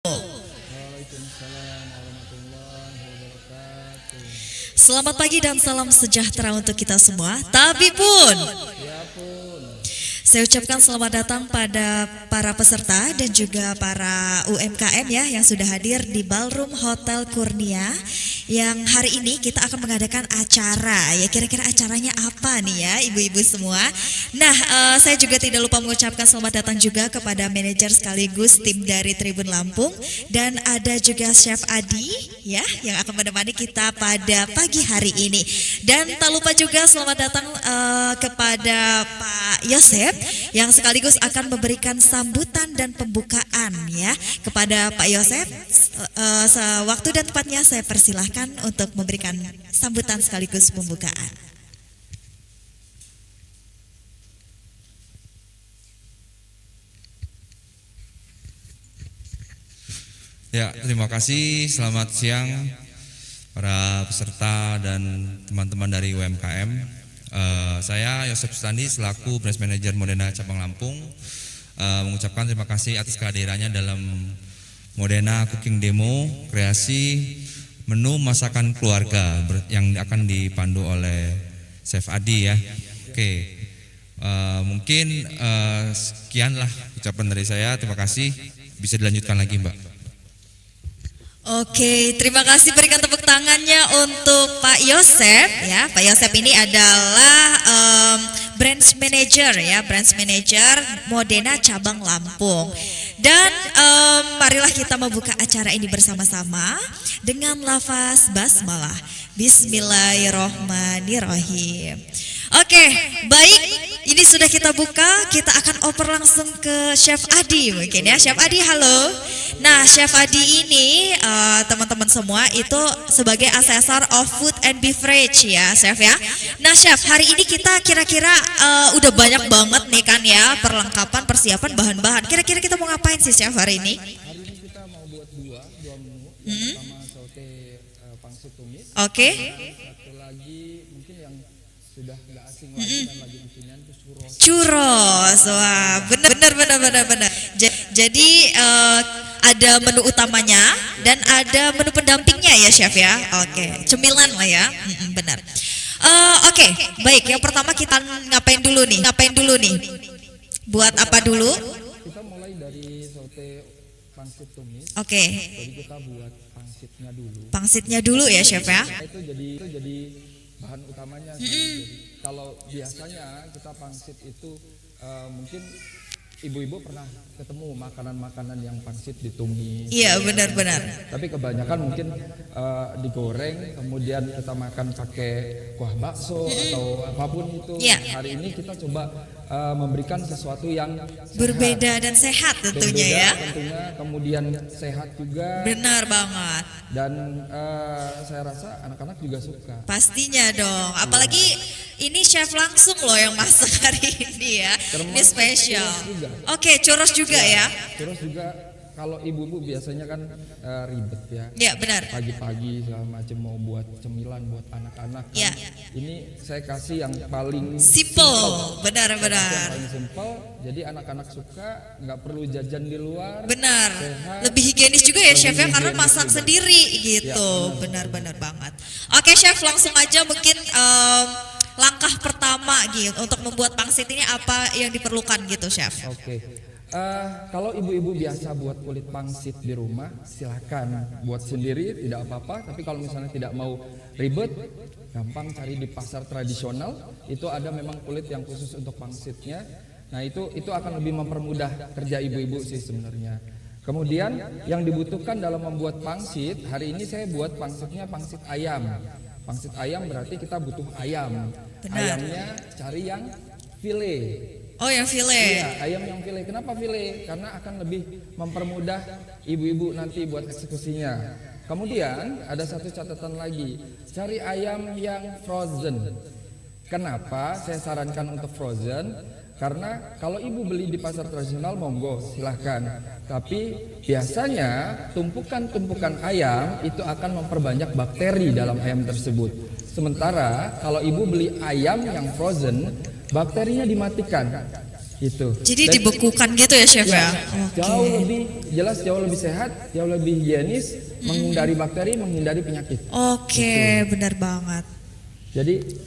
Waalaikumsalam warahmatullahi wabarakatuh. Selamat pagi dan salam sejahtera untuk kita semua. Tapi pun, Ya pun. saya ucapkan selamat datang pada para peserta dan juga para UMKM ya yang sudah hadir di Ballroom Hotel Kurnia. Yang hari ini kita akan mengadakan acara. Ya kira-kira acaranya apa nih ya ibu-ibu semua. Nah saya juga tidak lupa mengucapkan selamat datang juga kepada manajer sekaligus tim dari Tribun Lampung. Dan ada juga Chef Adi ya yang akan menemani kita pada pagi hari ini. Dan tak lupa juga selamat datang kepada Pak Yosep yang sekaligus akan memberikan sambutan dan pembukaan ya. Kepada Pak Yosep, waktu dan tempatnya saya persilahkan untuk memberikan sambutan sekaligus pembukaan. Ya, terima kasih. Selamat siang para peserta dan teman-teman dari UMKM. Saya Yosep Standi selaku Branch Manager Modena Cabang Lampung mengucapkan terima kasih atas kehadirannya dalam Modena Cooking Demo kreasi menu masakan keluarga yang akan dipandu oleh Chef Adi ya. Oke, mungkin sekianlah ucapan dari saya. Terima kasih. Bisa dilanjutkan lagi, Mbak. Oke, terima kasih, berikan tepuk tangannya untuk Pak Yosep ya. Pak Yosep ini adalah branch manager ya, branch manager Modena Cabang Lampung. Dan marilah kita membuka acara ini bersama-sama dengan lafaz basmalah. Bismillahirrohmanirrohim. Oke, baik. Ini sudah kita buka, kita akan oper langsung ke Chef Adi mungkin ya. Chef Adi, halo. Nah, Chef Adi ini teman-teman semua itu sebagai asesor of food and beverage ya, Chef ya. Nah, Chef, hari ini kita kira-kira udah banyak banget nih kan ya perlengkapan, persiapan, bahan-bahan. Kira-kira kita mau ngapain sih, Chef, hari ini? Hari ini kita mau buat dua menu. Yang pertama saute pangsit tumis. Oke. Satu lagi mungkin yang sudah nggak asing lagi dan lagi kekinian itu churros. Churros, wah benar. Jadi ada menu utamanya dan ada menu pendampingnya ya Chef ya. Oke, cemilan lah ya, benar. Oke, baik. Yang pertama kita ngapain dulu nih? Buat apa dulu? Kita mulai dari saute pangsit tumis. Oke, Jadi kita buat pangsitnya dulu. pangsitnya dulu ya Chef ya. Itu jadi bahan utamanya sih. Jadi, kalau biasanya kita pangsit itu mungkin ibu-ibu pernah ketemu makanan-makanan yang pangsit ditumis. Iya benar. Tapi kebanyakan mungkin digoreng, kemudian kita makan pakai kuah bakso atau apapun itu. Iya. Hari ini kita coba memberikan sesuatu yang sehat. Berbeda dan sehat tentunya ya. Tentunya, kemudian sehat juga. Benar banget. Dan saya rasa anak-anak juga suka. Pastinya dong. Apalagi ini chef langsung loh yang masak hari ini ya. Ini Termasuk spesial. churros juga. Oke, churros juga ya. Terus juga kalau ibu-ibu biasanya kan ribet ya. Ya benar. Pagi-pagi segala macam mau buat cemilan buat anak-anak kan. Ya. Ini saya kasih yang paling Simple. Benar. Yang paling simple, jadi anak-anak suka, nggak perlu jajan di luar. Benar. Sehat. Lebih higienis juga ya Lebih chef ya karena higienis masak juga. sendiri gitu. Ya, Benar banget. Oke chef, langsung aja mungkin langkah pertama gitu untuk membuat pangsit ini apa yang diperlukan gitu chef. Oke. Kalau ibu-ibu biasa buat kulit pangsit di rumah, silakan buat sendiri, tidak apa-apa. Tapi kalau misalnya tidak mau ribet, gampang cari di pasar tradisional. Itu ada memang kulit yang khusus untuk pangsitnya. Nah itu akan lebih mempermudah kerja ibu-ibu sih sebenarnya. Kemudian yang dibutuhkan dalam membuat pangsit, hari ini saya buat pangsitnya pangsit ayam. Pangsit ayam berarti kita butuh ayam. Benar. Ayamnya cari yang file. Oh yang file. Iya, ayam yang file. Kenapa file? Karena akan lebih mempermudah ibu-ibu nanti buat eksekusinya. Kemudian ada satu catatan lagi, cari ayam yang frozen. Kenapa saya sarankan untuk frozen? Karena kalau ibu beli di pasar tradisional monggo silahkan. Tapi biasanya tumpukan-tumpukan ayam itu akan memperbanyak bakteri dalam ayam tersebut. Sementara kalau ibu beli ayam yang frozen, bakterinya dimatikan. itu. Jadi Dan- dibekukan gitu ya chef ya? Jauh lebih jelas, jauh lebih sehat, jauh lebih higienis, menghindari bakteri, menghindari penyakit. Oke, benar banget. Jadi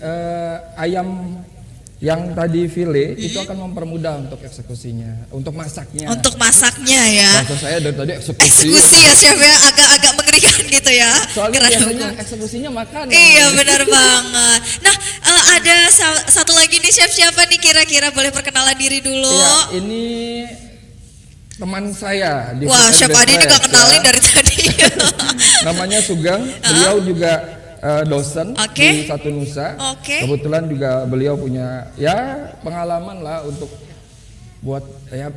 ayam yang tadi file itu akan mempermudah untuk eksekusinya, untuk masaknya. Untuk masaknya ya. Bahasa saya dari tadi eksekusi. Eksekusi ya chef ya, agak-agak mengerikan gitu ya. Soalnya Keren biasanya banget. eksekusinya makan. Iya benar banget. Nah ada satu lagi nih chef, siapa nih kira-kira, boleh perkenalan diri dulu? Iya, ini teman saya di Wah Food chef and Adi ini gak Beverage, kenalin ya. dari tadi. Namanya Sugeng, beliau juga dosen Oke. di Satu Nusa. Oke. Kebetulan juga beliau punya ya pengalaman lah untuk buat ya,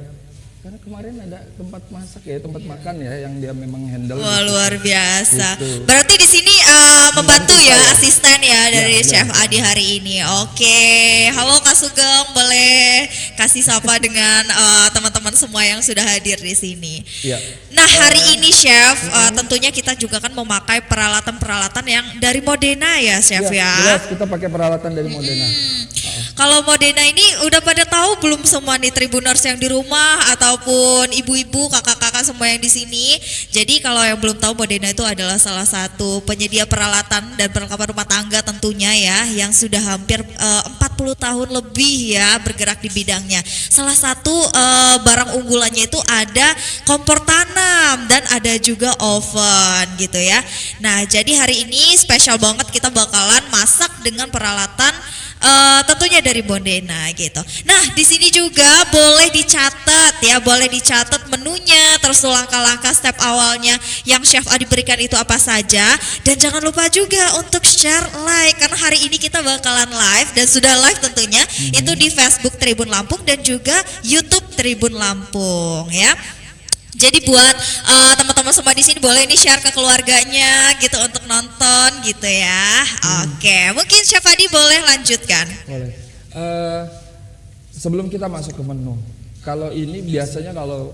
karena kemarin ada tempat masak ya, tempat makan ya yang dia memang handle. Wah gitu. luar biasa. Gitu. Berarti di sini membantu ya, saya. asisten ya dari Ya, chef Adi hari ini. Oke, halo Kak Sugeng, boleh kasih sapa dengan teman-teman semua yang sudah hadir di sini. Iya. Nah hari ini chef, tentunya kita juga kan memakai peralatan-peralatan yang dari Modena ya chef Iya, ya. jelas kita pakai peralatan dari Modena. Kalau Modena ini udah pada tahu belum semua nih Tribuners yang di rumah ataupun ibu-ibu, kakak-kakak semua yang di sini. Jadi kalau yang belum tahu, Modena itu adalah salah satu penyedia peralatan dan perlengkapan rumah tangga tentunya ya, yang sudah hampir 40 tahun lebih ya bergerak di bidangnya. Salah satu barang unggulannya itu ada kompor tanam dan ada juga oven gitu ya. Nah, jadi hari ini spesial banget, kita bakalan masak dengan peralatan tentunya dari Modena gitu. Nah di sini juga boleh dicatat ya, boleh dicatat menunya, terus langkah-langkah step awalnya yang Chef Adi berikan itu apa saja. Dan jangan lupa juga untuk share, like, karena hari ini kita bakalan live dan sudah live tentunya itu di Facebook Tribun Lampung dan juga YouTube Tribun Lampung ya. Jadi buat teman-teman semua di sini boleh nih share ke keluarganya gitu untuk nonton gitu ya. Oke, mungkin Chef Adi boleh lanjutkan. Boleh. Sebelum kita masuk ke menu, kalau ini biasanya kalau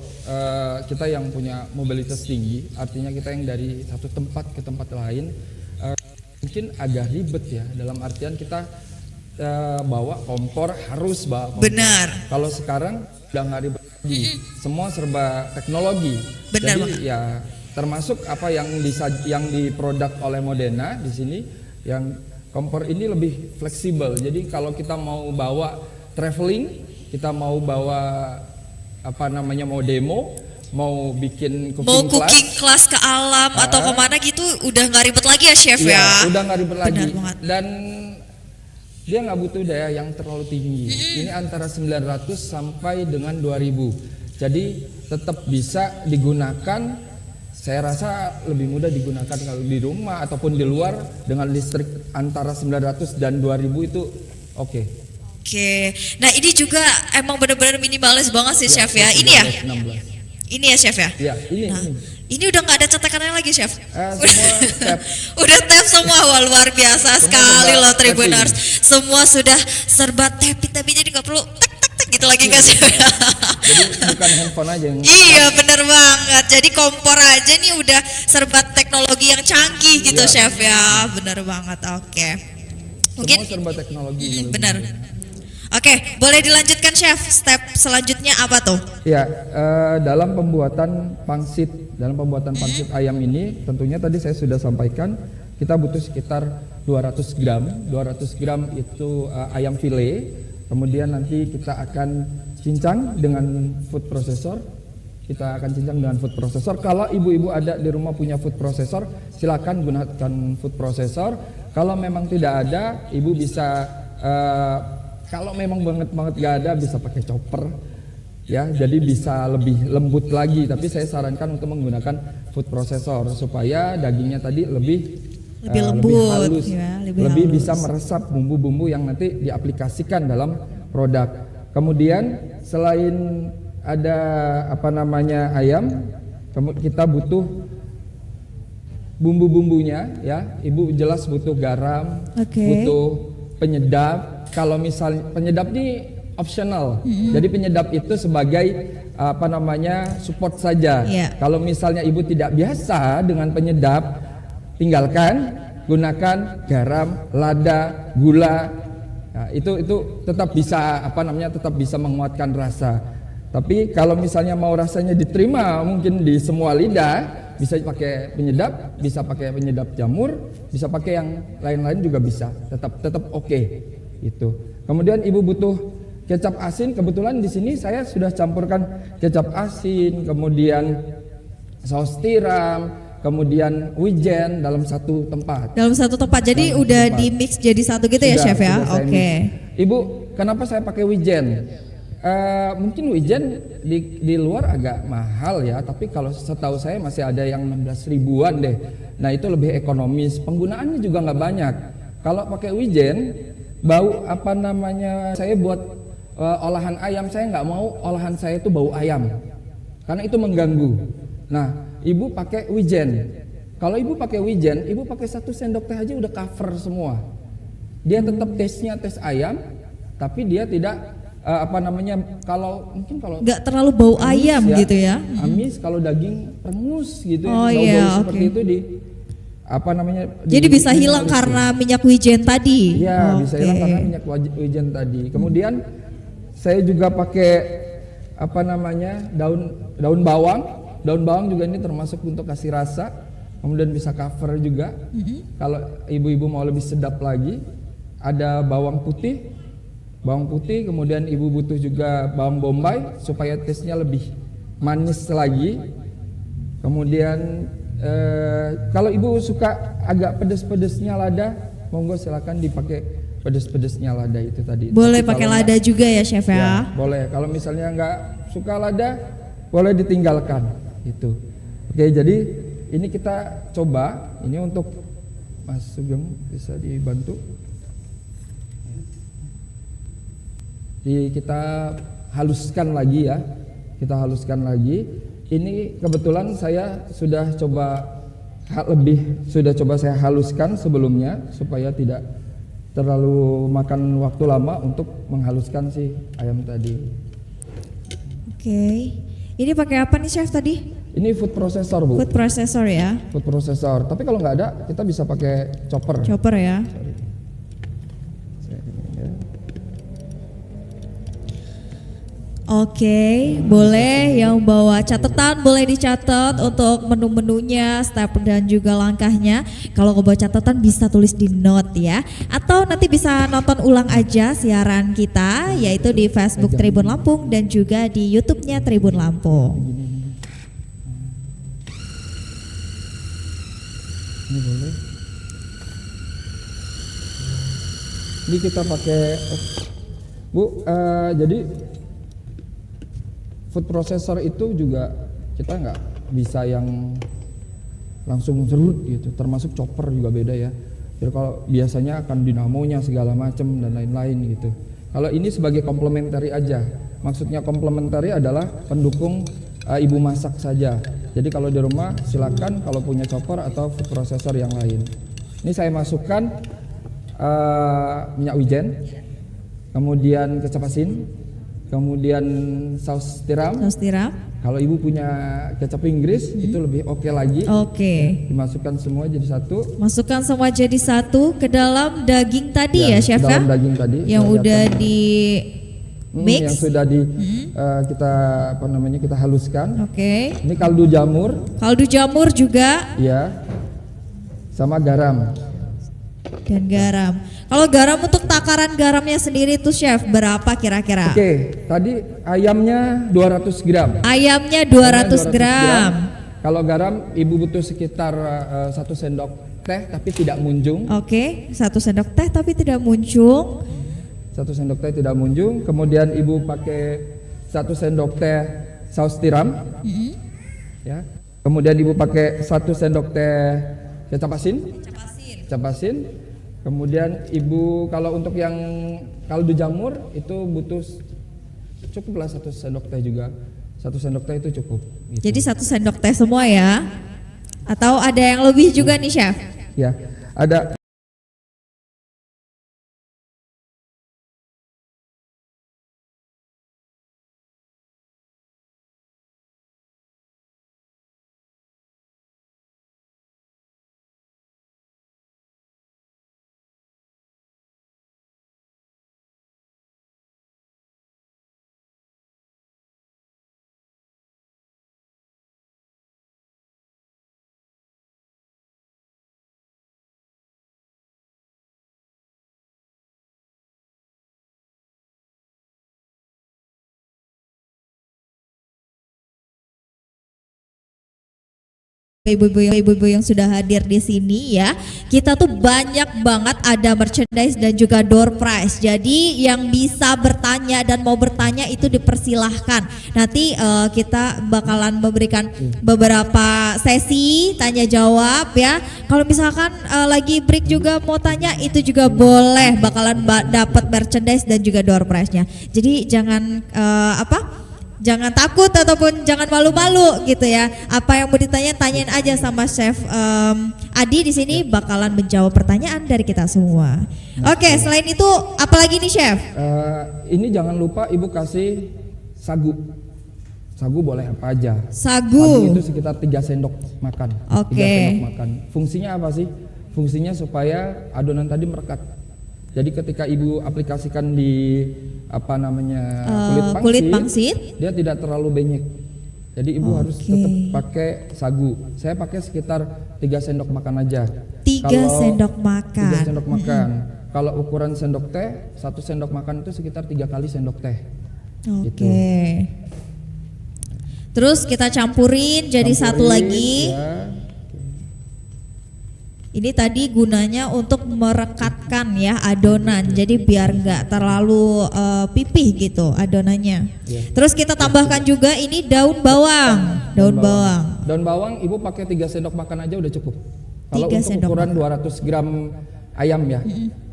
kita yang punya mobilitas tinggi, artinya kita yang dari satu tempat ke tempat lain, mungkin agak ribet ya. Dalam artian kita bawa kompor, harus bawa kompor. Benar. Kalau sekarang udah nggak ribet lagi, semua serba teknologi. Benar Jadi banget. ya termasuk apa yang diproduk oleh Modena di sini, yang kompor ini lebih fleksibel. Jadi kalau kita mau bawa traveling, kita mau bawa apa namanya, mau demo, mau bikin Mau cooking cooking class, class ke alam atau kemana gitu udah nggak ribet lagi ya Chef iya, ya. udah nggak ribet lagi. Benar banget. Dan dia nggak butuh daya yang terlalu tinggi. Ini antara 900 sampai dengan 2000. Jadi tetap bisa digunakan. Saya rasa lebih mudah digunakan kalau di rumah ataupun di luar dengan listrik antara 900 dan 2000 itu oke. Oke, nah ini juga emang benar-benar minimalis banget sih Chef ya. Ini ya, 16. ini ya Chef ya. Iya, ini. Nah, ini. ini udah nggak ada cetakannya lagi Chef. Semua tap. Udah tap semua, wah luar biasa sekali serba loh Tribuners. tapping. Semua sudah serba tapi jadi nggak perlu tek gitu lagi nggak sih? Jadi bukan handphone aja yang Iya bener banget. Jadi kompor aja nih udah serba teknologi yang canggih gitu Iya. Chef ya. Bener banget. Oke. Mungkin semua serba teknologi. kalau bener. gitu. Oke, boleh dilanjutkan Chef. Step selanjutnya apa tuh? Ya, dalam pembuatan pangsit ayam ini, tentunya tadi saya sudah sampaikan, kita butuh sekitar 200 gram. 200 gram itu ayam file. Kemudian nanti kita akan cincang dengan food processor. Kita akan cincang dengan food processor. Kalau ibu-ibu ada di rumah punya food processor, silakan gunakan food processor. Kalau memang tidak ada, ibu bisa kalau memang banget gak ada, bisa pakai chopper ya, jadi bisa lebih lembut lagi. Tapi saya sarankan untuk menggunakan food processor supaya dagingnya tadi lebih lembut, halus, ya, lebih halus. bisa meresap bumbu-bumbu yang nanti diaplikasikan dalam produk. Kemudian selain ada apa namanya ayam, kita butuh bumbu-bumbunya ya. Ibu jelas butuh garam, Oke. butuh penyedap. Kalau misalnya penyedap ini optional. Jadi penyedap itu sebagai apa namanya, support saja. Iya. Kalau misalnya ibu tidak biasa dengan penyedap, tinggalkan, gunakan garam, lada, gula, Nah, itu tetap bisa tetap bisa menguatkan rasa. Tapi kalau misalnya mau rasanya diterima mungkin di semua lidah, bisa pakai penyedap, bisa pakai penyedap jamur, bisa pakai yang lain-lain juga bisa. Tetap oke. Itu. Kemudian ibu butuh kecap asin, kebetulan di sini saya sudah campurkan kecap asin, kemudian saus tiram, kemudian wijen dalam satu tempat. Dalam satu tempat. Jadi Dalam udah satu tempat. di mix jadi satu gitu ya, Chef ya? Sudah saya Oke. mix. Ibu, kenapa saya pakai wijen? Mungkin wijen di luar agak mahal ya, tapi kalau setahu saya masih ada yang 16 ribuan deh. Nah itu lebih ekonomis, penggunaannya juga nggak banyak. Kalau pakai wijen, bau saya buat olahan ayam, saya nggak mau olahan saya itu bau ayam, karena itu mengganggu. Nah, ibu pakai wijen. Kalau ibu pakai wijen, ibu pakai 1 sendok teh aja udah cover semua. Dia tetap taste-nya tes ayam, tapi dia tidak kalau Nggak terlalu bau amis ayam gitu ya? Amis, kalau daging perengus gitu Oh bau-bau iya, seperti oke. itu Jadi bisa hilang diminimalisir. karena minyak wijen tadi. Iya, bisa hilang Oke. karena minyak wijen tadi. Kemudian saya juga pakai daun bawang. Daun bawang juga ini termasuk untuk kasih rasa. Kemudian bisa cover juga. Kalau ibu-ibu mau lebih sedap lagi, ada bawang putih. Bawang putih, kemudian ibu butuh juga bawang bombay supaya taste-nya lebih manis lagi. Kemudian kalau ibu suka agak pedes-pedesnya lada, monggo silakan dipakai pedes-pedesnya lada itu tadi. Boleh Tapi pakai kalau lada juga ya, Chef ya, ya? boleh. Kalau misalnya nggak suka lada, boleh ditinggalkan. Itu. Oke, jadi ini kita coba. Ini untuk Mas Sugeng bisa dibantu. Kita haluskan lagi ya. Kita haluskan lagi. Ini kebetulan saya sudah coba saya haluskan sebelumnya supaya tidak terlalu makan waktu lama untuk menghaluskan si ayam tadi. Oke. Ini pakai apa nih, Chef tadi? Ini food processor, Bu. Food processor ya? Food processor. Tapi kalau nggak ada, kita bisa pakai chopper. Chopper ya? Oke, boleh yang bawa catatan boleh dicatat untuk menu-menunya, step dan juga langkahnya. Kalau bawa catatan bisa tulis di note ya. Atau nanti bisa nonton ulang aja siaran kita yaitu di Facebook Tribun Lampung dan juga di YouTube-nya Tribun Lampung. Ini boleh. Ini kita pakai, Bu. Jadi food processor itu juga kita nggak bisa yang langsung serut gitu, termasuk chopper juga beda ya. Jadi kalau biasanya akan dinamonya segala macam dan lain-lain gitu. Kalau ini sebagai komplementari aja, maksudnya komplementari adalah pendukung ibu masak saja. Jadi kalau di rumah silakan kalau punya chopper atau food processor yang lain. Ini saya masukkan minyak wijen, kemudian kecap asin, kemudian saus tiram. Saus tiram. Kalau ibu punya kecap Inggris itu lebih oke lagi. Oke. Dimasukkan semua jadi satu. Masukkan semua jadi satu ke dalam daging tadi ya, Chef ya? Dalam daging tadi. Yang udah di mix. Yang sudah kita haluskan. Oke. Ini kaldu jamur. Kaldu jamur juga Ya. Sama garam. dan garam. Kalau garam untuk takaran garamnya sendiri tuh Chef berapa kira-kira? Oke, tadi ayamnya 200 gram. Ayamnya 200 gram. Kalau garam ibu butuh sekitar 1 sendok teh tapi tidak munjung. Oke, 1 sendok teh tapi tidak muncung. 1 sendok teh tidak munjung. Kemudian ibu pakai 1 sendok teh saus tiram. Ya. Kemudian ibu pakai 1 sendok teh kecap asin. Kecap asin. Kemudian ibu kalau untuk yang kaldu jamur itu butuh cukuplah 1 sendok teh juga. 1 sendok teh itu cukup. Gitu. Jadi 1 sendok teh semua ya? Atau ada yang lebih juga nih Chef? Ya, ada ibu-ibu yang sudah hadir di sini ya. Kita tuh banyak banget ada merchandise dan juga door prize. Jadi yang bisa bertanya dan mau bertanya itu dipersilahkan. Nanti kita bakalan memberikan beberapa sesi tanya jawab ya. Kalau misalkan lagi break juga mau tanya itu juga boleh, bakalan dapat merchandise dan juga door prize-nya. Jadi jangan jangan takut ataupun jangan malu-malu gitu ya. Apa yang mau ditanya, tanyain aja sama Chef Adi di sini bakalan menjawab pertanyaan dari kita semua. Oke, selain itu apalagi nih Chef? Ini jangan lupa Ibu kasih sagu. Sagu boleh apa aja. Sagu. Itu sekitar 3 sendok makan. Oke. 3 sendok makan. Fungsinya apa sih? Fungsinya supaya adonan tadi merekat. Jadi ketika Ibu aplikasikan di kulit pangsit, dia tidak terlalu benyek. Jadi Ibu harus tetap pakai sagu. Saya pakai sekitar 3 sendok makan aja. 3 sendok makan. 3 sendok makan. Kalau ukuran sendok teh, 1 sendok makan itu sekitar 3 kali sendok teh. Oke. Gitu. Terus kita campurin jadi satu lagi. Ya. Ini tadi gunanya untuk merekatkan ya adonan, jadi biar nggak terlalu pipih gitu adonannya. Terus kita tambahkan juga ini daun bawang. Daun bawang Ibu pakai 3 sendok makan aja udah cukup. Kalau untuk ukuran 200 gram ayam ya,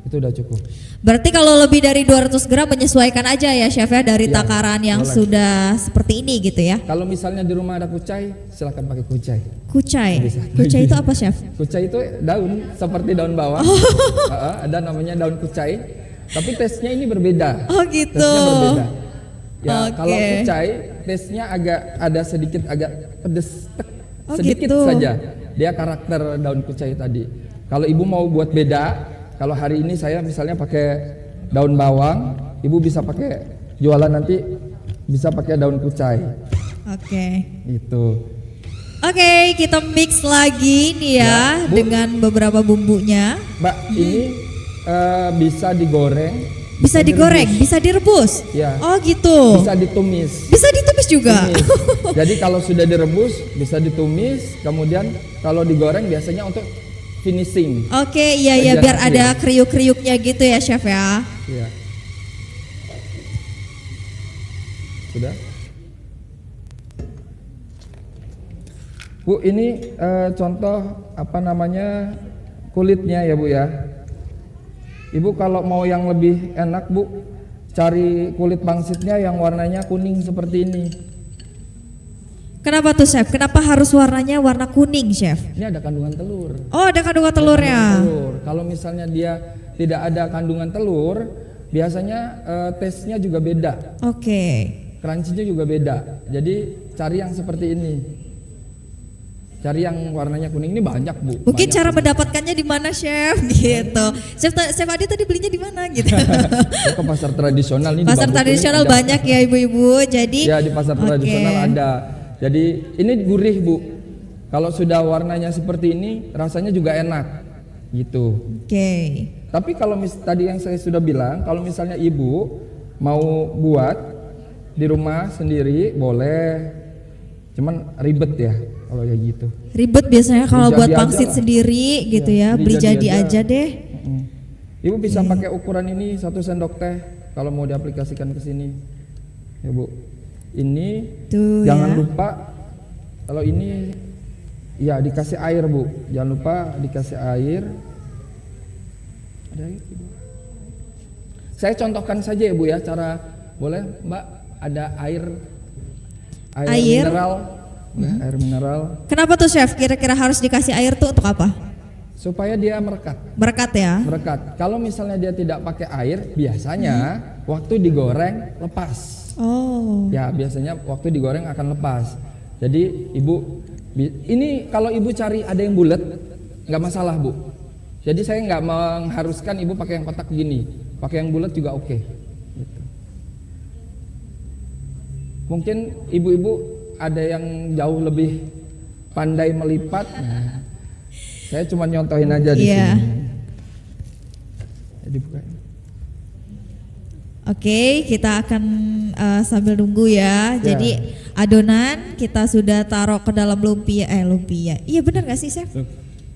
itu udah cukup. Berarti kalau lebih dari 200 gram menyesuaikan aja ya Chef ya dari takaran yang boleh. Sudah seperti ini gitu ya. Kalau misalnya di rumah ada kucai, silakan pakai kucai. Kucai. Kucai itu apa Chef? Kucai itu daun seperti daun bawang. Ada namanya daun kucai. Tapi tesnya ini berbeda. Oh gitu. Tesnya berbeda. Ya, kalau kucai tesnya ada sedikit agak pedes sedikit gitu. saja. Dia karakter daun kucai tadi. Kalau Ibu mau buat beda, kalau hari ini saya misalnya pakai daun bawang, Ibu bisa pakai jualan nanti bisa pakai daun kucai. Oke. Itu. Oke, kita mix lagi nih ya dengan beberapa bumbunya. Mbak, ini bisa digoreng, bisa digoreng, bisa direbus. Ya. Oh gitu. Bisa ditumis. Bisa ditumis juga. Tumis. Jadi kalau sudah direbus bisa ditumis, kemudian kalau digoreng biasanya untuk finishing. Oke, iya biar ada kriuk-kriuknya gitu ya Chef ya. Iya. Sudah. Bu, ini contoh kulitnya ya Bu ya. Ibu kalau mau yang lebih enak Bu, cari kulit pangsitnya yang warnanya kuning seperti ini. Kenapa tuh Chef? Kenapa harus warnanya warna kuning Chef? Ini ada kandungan telur. Oh, ada kandungan telurnya. Kalau misalnya dia tidak ada kandungan telur, biasanya taste-nya juga beda. Oke. Crunchy-nya juga beda. Jadi cari yang seperti ini. Cari yang warnanya kuning, ini banyak Bu. Mungkin banyak. cara mendapatkannya di mana Chef? Gitu. Chef Adi tadi belinya di mana gitu? Ke pasar tradisional nih. Pasar tradisional banyak ya ibu-ibu. Jadi ya di pasar tradisional ada. Jadi ini gurih Bu. Kalau sudah warnanya seperti ini, rasanya juga enak. Gitu. Oke. Tapi kalau tadi yang saya sudah bilang, kalau misalnya Ibu mau buat di rumah sendiri boleh. Cuman ribet ya kalau kayak gitu. Ribet biasanya kalau buat pangsit lah. Sendiri gitu ya, beli jadi aja deh. Ibu bisa pakai ukuran ini 1 sendok teh kalau mau diaplikasikan ke sini. Ya Bu. Ini tuh, jangan ya. lupa kalau ini ya dikasih air Bu. Jangan lupa dikasih air. Ada air Ibu. Saya contohkan saja ya Bu ya cara, boleh Mbak, ada air mineral. Ya, air mineral. Kenapa tuh Chef? Kira-kira harus dikasih air tuh untuk apa? Supaya dia merekat. Merekat ya? Merekat. Kalau misalnya dia tidak pakai air, biasanya waktu digoreng lepas. Oh. Ya, biasanya waktu digoreng akan lepas. Jadi Ibu, ini kalau Ibu cari ada yang bulat, nggak masalah Bu. Jadi saya nggak mengharuskan Ibu pakai yang kotak gini, pakai yang bulat juga oke. Gitu. Mungkin ibu-ibu ada yang jauh lebih pandai melipat. Nah, saya cuma nyontohin aja di sini. Jadi buka. Oke, kita akan sambil nunggu ya. Jadi adonan kita sudah taruh ke dalam lumpia. Lumpia. Iya benar gak sih, Chef?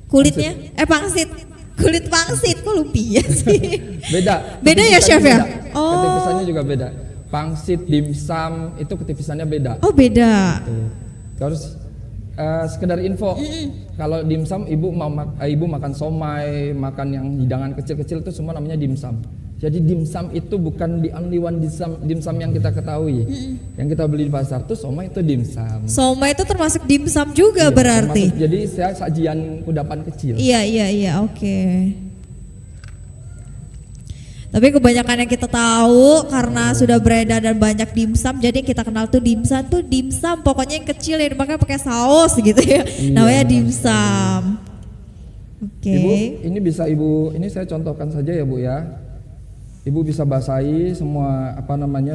Kulitnya? Pangsit. Kulit pangsit kok lumpia sih? Beda. Beda ya, Chef ya? Oh. Ketipisannya juga beda. Pangsit, dimsum itu ketipisannya beda. Oh beda. Tuh. Terus sekedar info, kalau dimsum ibu makan somai, makan yang hidangan kecil-kecil itu semua namanya dimsum. Jadi dimsum itu bukan the only one dimsum yang kita ketahui. Yang kita beli di pasar tuh somai itu dimsum. Somai itu termasuk dimsum juga Iya, berarti. termasuk, jadi saya sajian kudapan kecil. Iya, oke. Tapi kebanyakan yang kita tahu karena sudah beredar dan banyak dimsum, jadi yang kita kenal tuh dimsum pokoknya yang kecil yang dimakan pakai saus gitu ya. Iya. Namanya dimsum. Oke. Ibu, ini bisa ini saya contohkan saja ya Bu ya. Ibu bisa basahi semua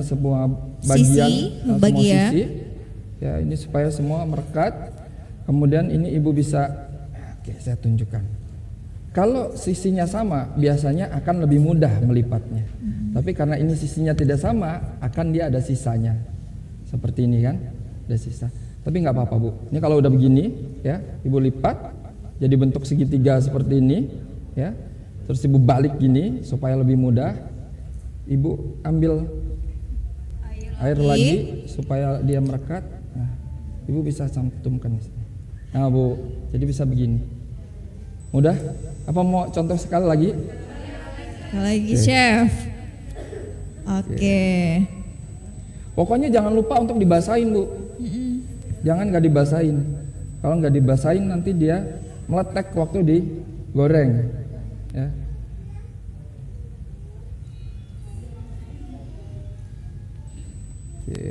semua bagian, semua bagian. sisi. Ya, ini supaya semua merekat. Kemudian ini Ibu bisa, oke, saya tunjukkan. Kalau sisinya sama, biasanya akan lebih mudah melipatnya. Tapi karena ini sisinya tidak sama, akan dia ada sisanya. Seperti ini kan, ada sisa. Tapi nggak apa-apa Bu. Ini kalau udah begini, ya, Ibu lipat, jadi bentuk segitiga seperti ini, ya. Terus Ibu balik gini supaya lebih mudah. Ibu ambil air lagi supaya dia merekat. Nah, Ibu bisa cantumkan di sini. Nah Bu, jadi bisa begini. Mudah? Apa mau contoh sekali lagi? Lagi Chef. Oke. Pokoknya jangan lupa untuk dibasahin Bu. Jangan nggak dibasahin. Kalau nggak dibasahin nanti dia meletek waktu digoreng. Ya. Oke.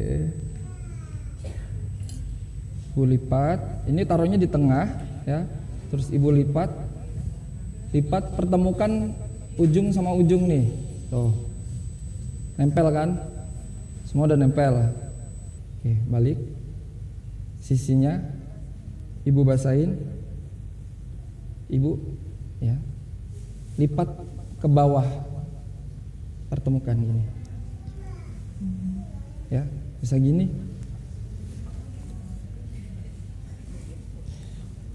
Ibu lipat. Ini taruhnya di tengah, ya. Terus Ibu lipat, pertemukan ujung sama ujung nih, tuh, nempel kan, semua udah nempel. Oke, balik, sisinya, Ibu basahin, Ibu, ya, lipat ke bawah, pertemukan gini, ya, bisa gini.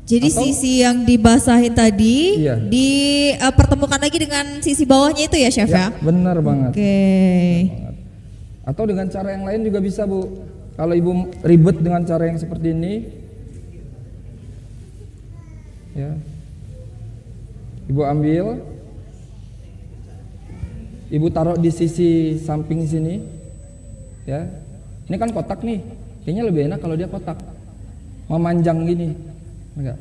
Jadi Atau, sisi yang dibasahin tadi iya, dipertemukan lagi dengan sisi bawahnya itu ya Chef ya? Benar banget. Oke. Atau dengan cara yang lain juga bisa Bu. Kalau Ibu ribet dengan cara yang seperti ini, ya, Ibu ambil, Ibu taruh di sisi samping sini, ya. Ini kan kotak nih, kayaknya lebih enak kalau dia kotak, memanjang gini. Enggak.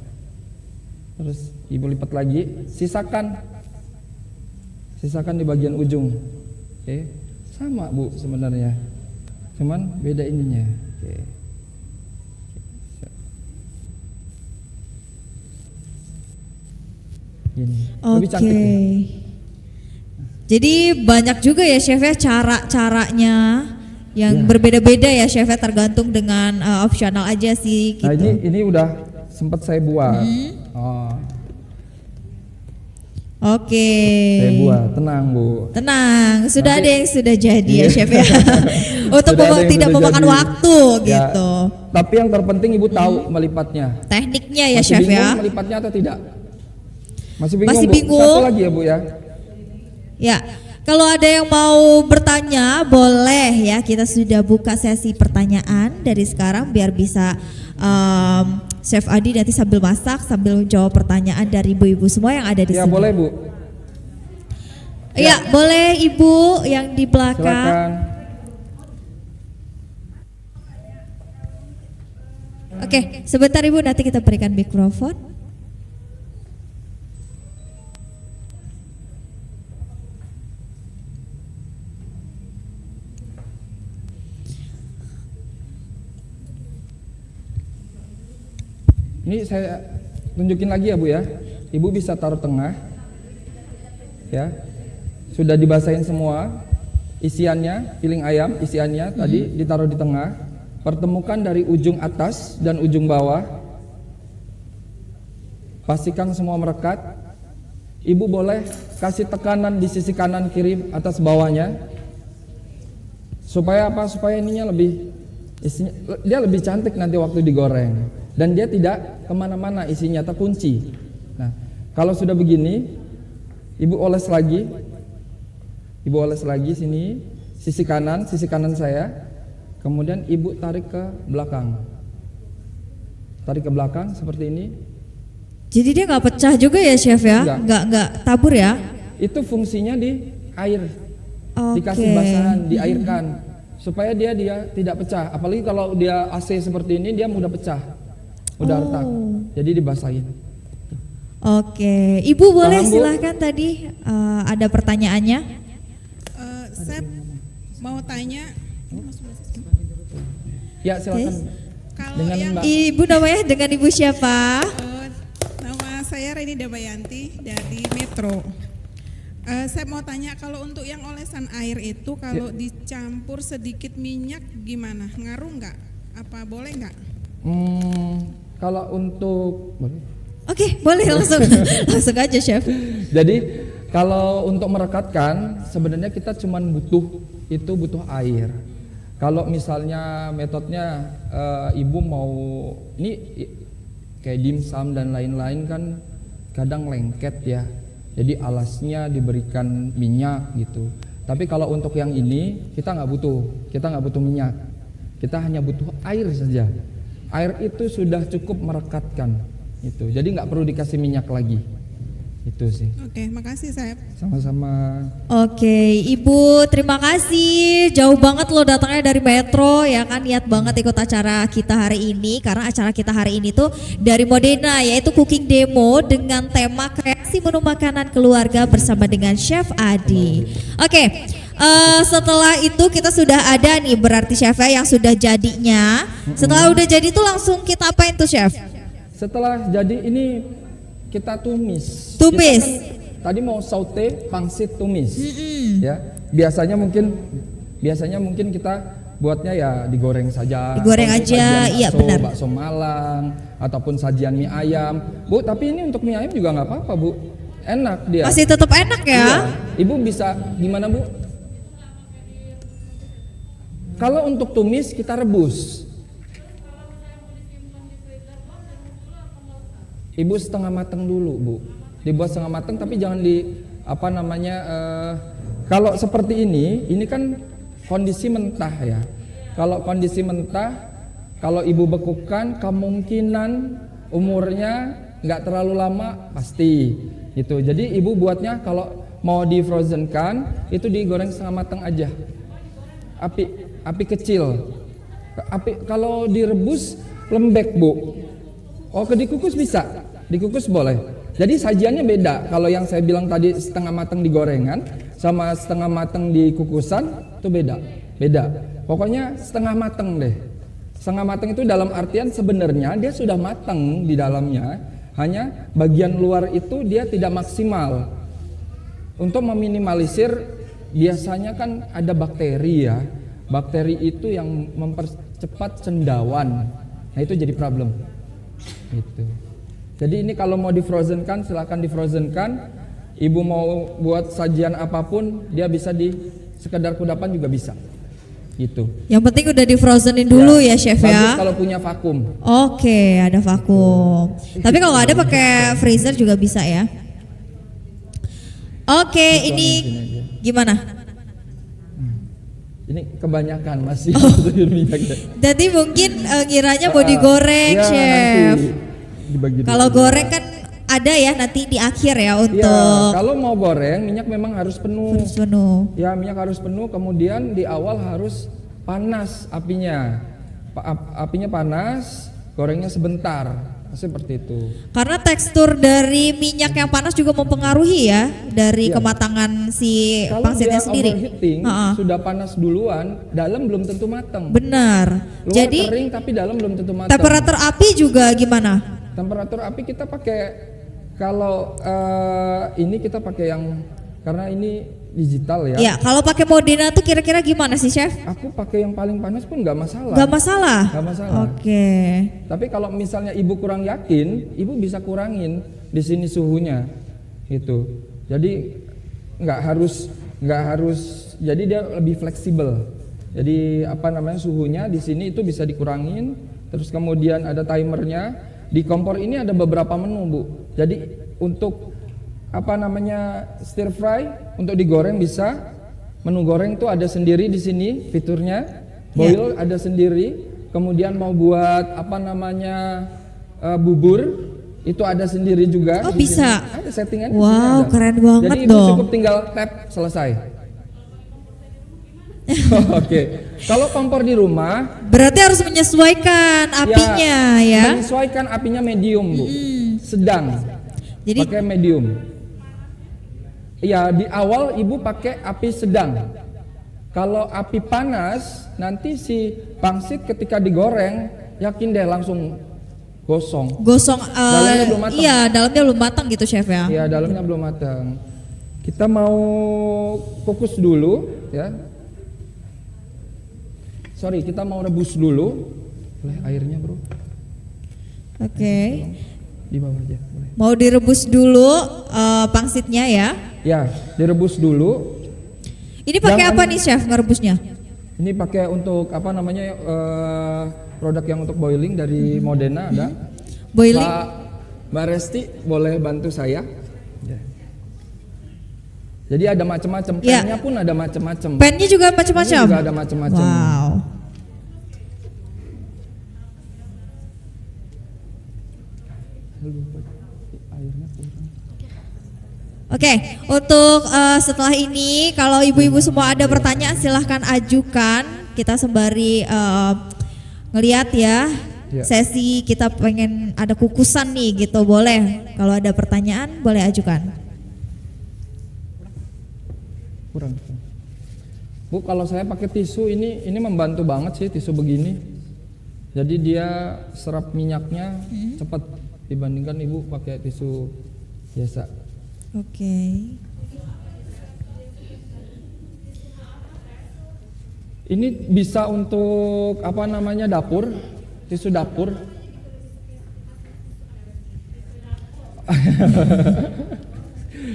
Terus Ibu lipat lagi, sisakan di bagian ujung. Oke. Sama Bu sebenarnya, cuman beda ininya. Oke. Gini, lebih cantik ya. Jadi banyak juga ya Chef ya cara-caranya yang berbeda-beda ya Chef ya, tergantung dengan opsional aja sih gitu. Nah ini udah sempat saya buat. Oh. Oke. Saya buat, tenang Bu. Tenang, sudah Nanti, ada yang sudah jadi ya Chef ya. Untuk tidak memakan waktu ya, gitu. Tapi yang terpenting Ibu tahu melipatnya. Tekniknya ya Masih Chef bingung ya. melipatnya atau tidak? Masih bingung, Masih Bu? bingung. Satu lagi ya Bu ya. Ya, kalau ada yang mau bertanya boleh ya, kita sudah buka sesi pertanyaan dari sekarang biar bisa Chef Adi nanti sambil masak sambil menjawab pertanyaan dari ibu-ibu semua yang ada di Ya sini. boleh Bu. Ya, boleh Ibu yang di belakang. Silakan. Oke, sebentar Ibu, nanti kita berikan mikrofon. Ini saya tunjukin lagi ya Bu ya. Ibu bisa taruh tengah, ya. Sudah dibasahin semua isiannya, piling ayam isiannya tadi ditaruh di tengah. Pertemukan dari ujung atas dan ujung bawah. Pastikan semua merekat. Ibu boleh kasih tekanan di sisi kanan kiri atas bawahnya. Supaya apa? Supaya ininya lebih dia lebih cantik nanti waktu digoreng dan dia tidak kemana-mana, isinya terkunci. Nah, kalau sudah begini, ibu oles lagi sini, sisi kanan saya, kemudian ibu tarik ke belakang seperti ini. Jadi dia nggak pecah juga ya chef ya? Enggak. Nggak tabur ya? Itu fungsinya di air. Oke. Dikasih basahan, diairkan supaya dia tidak pecah. Apalagi kalau dia AC seperti ini, dia mudah pecah, mudah retak. Jadi dibasahin. Oke, Ibu boleh Paham, Bu? silahkan tadi ada pertanyaannya. Saya mau tanya, Ya silakan. kalau Dengan yang Mbak. Ibu namanya dengan Ibu siapa? nama saya Reni Damayanti dari Metro. Saya mau tanya, kalau untuk yang olesan air itu kalau dicampur sedikit minyak gimana? Ngaruh nggak? Apa boleh nggak? Kalau untuk Oke, boleh langsung langsung aja chef. jadi kalau untuk merekatkan sebenarnya kita cuman butuh air. Kalau misalnya metodenya ibu mau ini kayak dimsum dan lain-lain kan kadang lengket ya. Jadi alasnya diberikan minyak gitu. Tapi kalau untuk yang ini kita nggak butuh minyak. Kita hanya butuh air saja. Air itu sudah cukup merekatkan itu. Jadi nggak perlu dikasih minyak lagi. Itu sih. Oke, makasih saya. Sama-sama. Oke, Ibu terima kasih. Jauh banget loh datangnya dari Metro ya kan, niat banget ikut acara kita hari ini karena acara kita hari ini tuh dari Modena yaitu cooking demo dengan tema kreasi menu makanan keluarga bersama dengan Chef Adi. Oke, setelah itu kita sudah ada nih berarti chefnya yang sudah jadinya. Setelah udah jadi tuh langsung kita apain tuh chef? Setelah jadi ini kita tumis. Tumis. Kita kan tadi mau saute pangsit tumis. Ya, biasanya mungkin kita buatnya ya digoreng saja. Digoreng Atau aja, sajian iya bakso, benar. Bakso Malang ataupun sajian mie ayam. Bu, tapi ini untuk mie ayam juga nggak apa-apa, Bu. Enak dia. Masih tetap enak ya? Iya. Ibu bisa gimana, Bu? Kalau untuk tumis kita rebus. Ibu setengah matang dulu, Bu. Dibuat setengah matang tapi jangan kalau seperti ini kan kondisi mentah ya. Kalau kondisi mentah, kalau ibu bekukan kemungkinan umurnya nggak terlalu lama pasti. Gitu. Jadi ibu buatnya kalau mau di frozen kan itu digoreng setengah matang aja. Api kecil. Kalau direbus lembek, Bu. Oh, dikukus bisa, dikukus boleh. Jadi sajiannya beda. Kalau yang saya bilang tadi setengah matang di gorengan sama setengah matang di kukusan itu beda. Pokoknya setengah matang deh. Setengah matang itu dalam artian sebenarnya dia sudah matang di dalamnya, hanya bagian luar itu dia tidak maksimal. Untuk meminimalisir biasanya kan ada bakteri ya. Bakteri itu yang mempercepat cendawan. Nah itu jadi problem. Gitu. Jadi ini kalau mau di frozen kan silakan di frozen kan. Ibu mau buat sajian apapun dia bisa di sekedar kudapan juga bisa. Gitu. Yang penting udah di frozenin dulu ya chef Bagus ya. kalau punya vakum. Oke, ada vakum. Tapi kalau nggak ada pakai freezer juga bisa ya. Oke, ini gimana? Ini kebanyakan masih masukin minyaknya. Jadi mungkin ngiranya mau digoreng Ya, chef. nanti dibagi dulu. Kalau goreng kan ada ya nanti di akhir ya Ya, untuk kalau mau goreng minyak memang harus penuh. harus penuh. Ya, minyak harus penuh, kemudian di awal harus panas apinya. Apinya panas, gorengnya sebentar. Seperti itu. Karena tekstur dari minyak yang panas juga mempengaruhi ya dari Iya. kematangan si Kalau pangsitnya dia sendiri. overheating, sudah panas duluan, dalam belum tentu matang. Benar. Luar Jadi kering tapi dalam belum tentu matang. temperatur api juga gimana? Temperatur api kita pakai kalau ini kita pakai yang karena ini digital ya. Ya, kalau pakai Modena tuh kira-kira gimana sih chef? Aku pakai yang paling panas pun nggak masalah. Gak masalah. Nggak masalah. Oke. Tapi kalau misalnya ibu kurang yakin, ibu bisa kurangin di sini suhunya, gitu. Jadi nggak harus. Jadi dia lebih fleksibel. Jadi apa namanya suhunya di sini itu bisa dikurangin. Terus kemudian ada timernya. Di kompor ini ada beberapa menu, Bu. Jadi untuk apa namanya stir fry untuk digoreng bisa. Menu goreng tuh ada sendiri di sini fiturnya. Boil ada sendiri. Kemudian mau buat apa namanya bubur itu ada sendiri juga. Oh, di bisa. sini. Ada settingan. di Wow, sini ada. keren banget Jadi Ibu dong. cukup tinggal tap selesai. Oke. Kalau kompor di rumah Berarti harus menyesuaikan apinya ya. menyesuaikan apinya medium, Bu. Sedang. Jadi Pakai medium. Iya, di awal Ibu pakai api sedang. Kalau api panas, nanti si pangsit ketika digoreng, yakin deh langsung gosong. gosong Dalamnya belum matang. iya, dalamnya belum matang gitu chef ya. Iya, dalamnya belum matang. Kita mau kukus dulu, ya. Sorry, kita mau rebus dulu. Boleh airnya, Bro? Oke. Di bawah aja, boleh. Mau direbus dulu pangsitnya ya. Ya, direbus dulu. Ini pakai Jangan- apa nih chef ngerebusnya? Ini pakai untuk apa namanya produk yang untuk boiling dari Modena ada. Boiling. Mbak Resti boleh bantu saya? Ya. Jadi ada macam-macam, Ya. pennya pun ada macam-macam. Pennya juga macam-macam. Ini juga ada macam-macam. Wow. Airnya kurang. Oke, untuk setelah ini kalau ibu-ibu semua ada pertanyaan silahkan ajukan. Kita sembari ngeliat ya, Ya. sesi kita pengen ada kukusan nih gitu, boleh. Kalau ada pertanyaan boleh ajukan. Kurang. Bu, kalau saya pakai tisu ini membantu banget sih tisu begini. Jadi dia serap minyaknya cepat dibandingkan Ibu pakai tisu biasa. Oke. Ini bisa untuk apa namanya dapur, tisu dapur.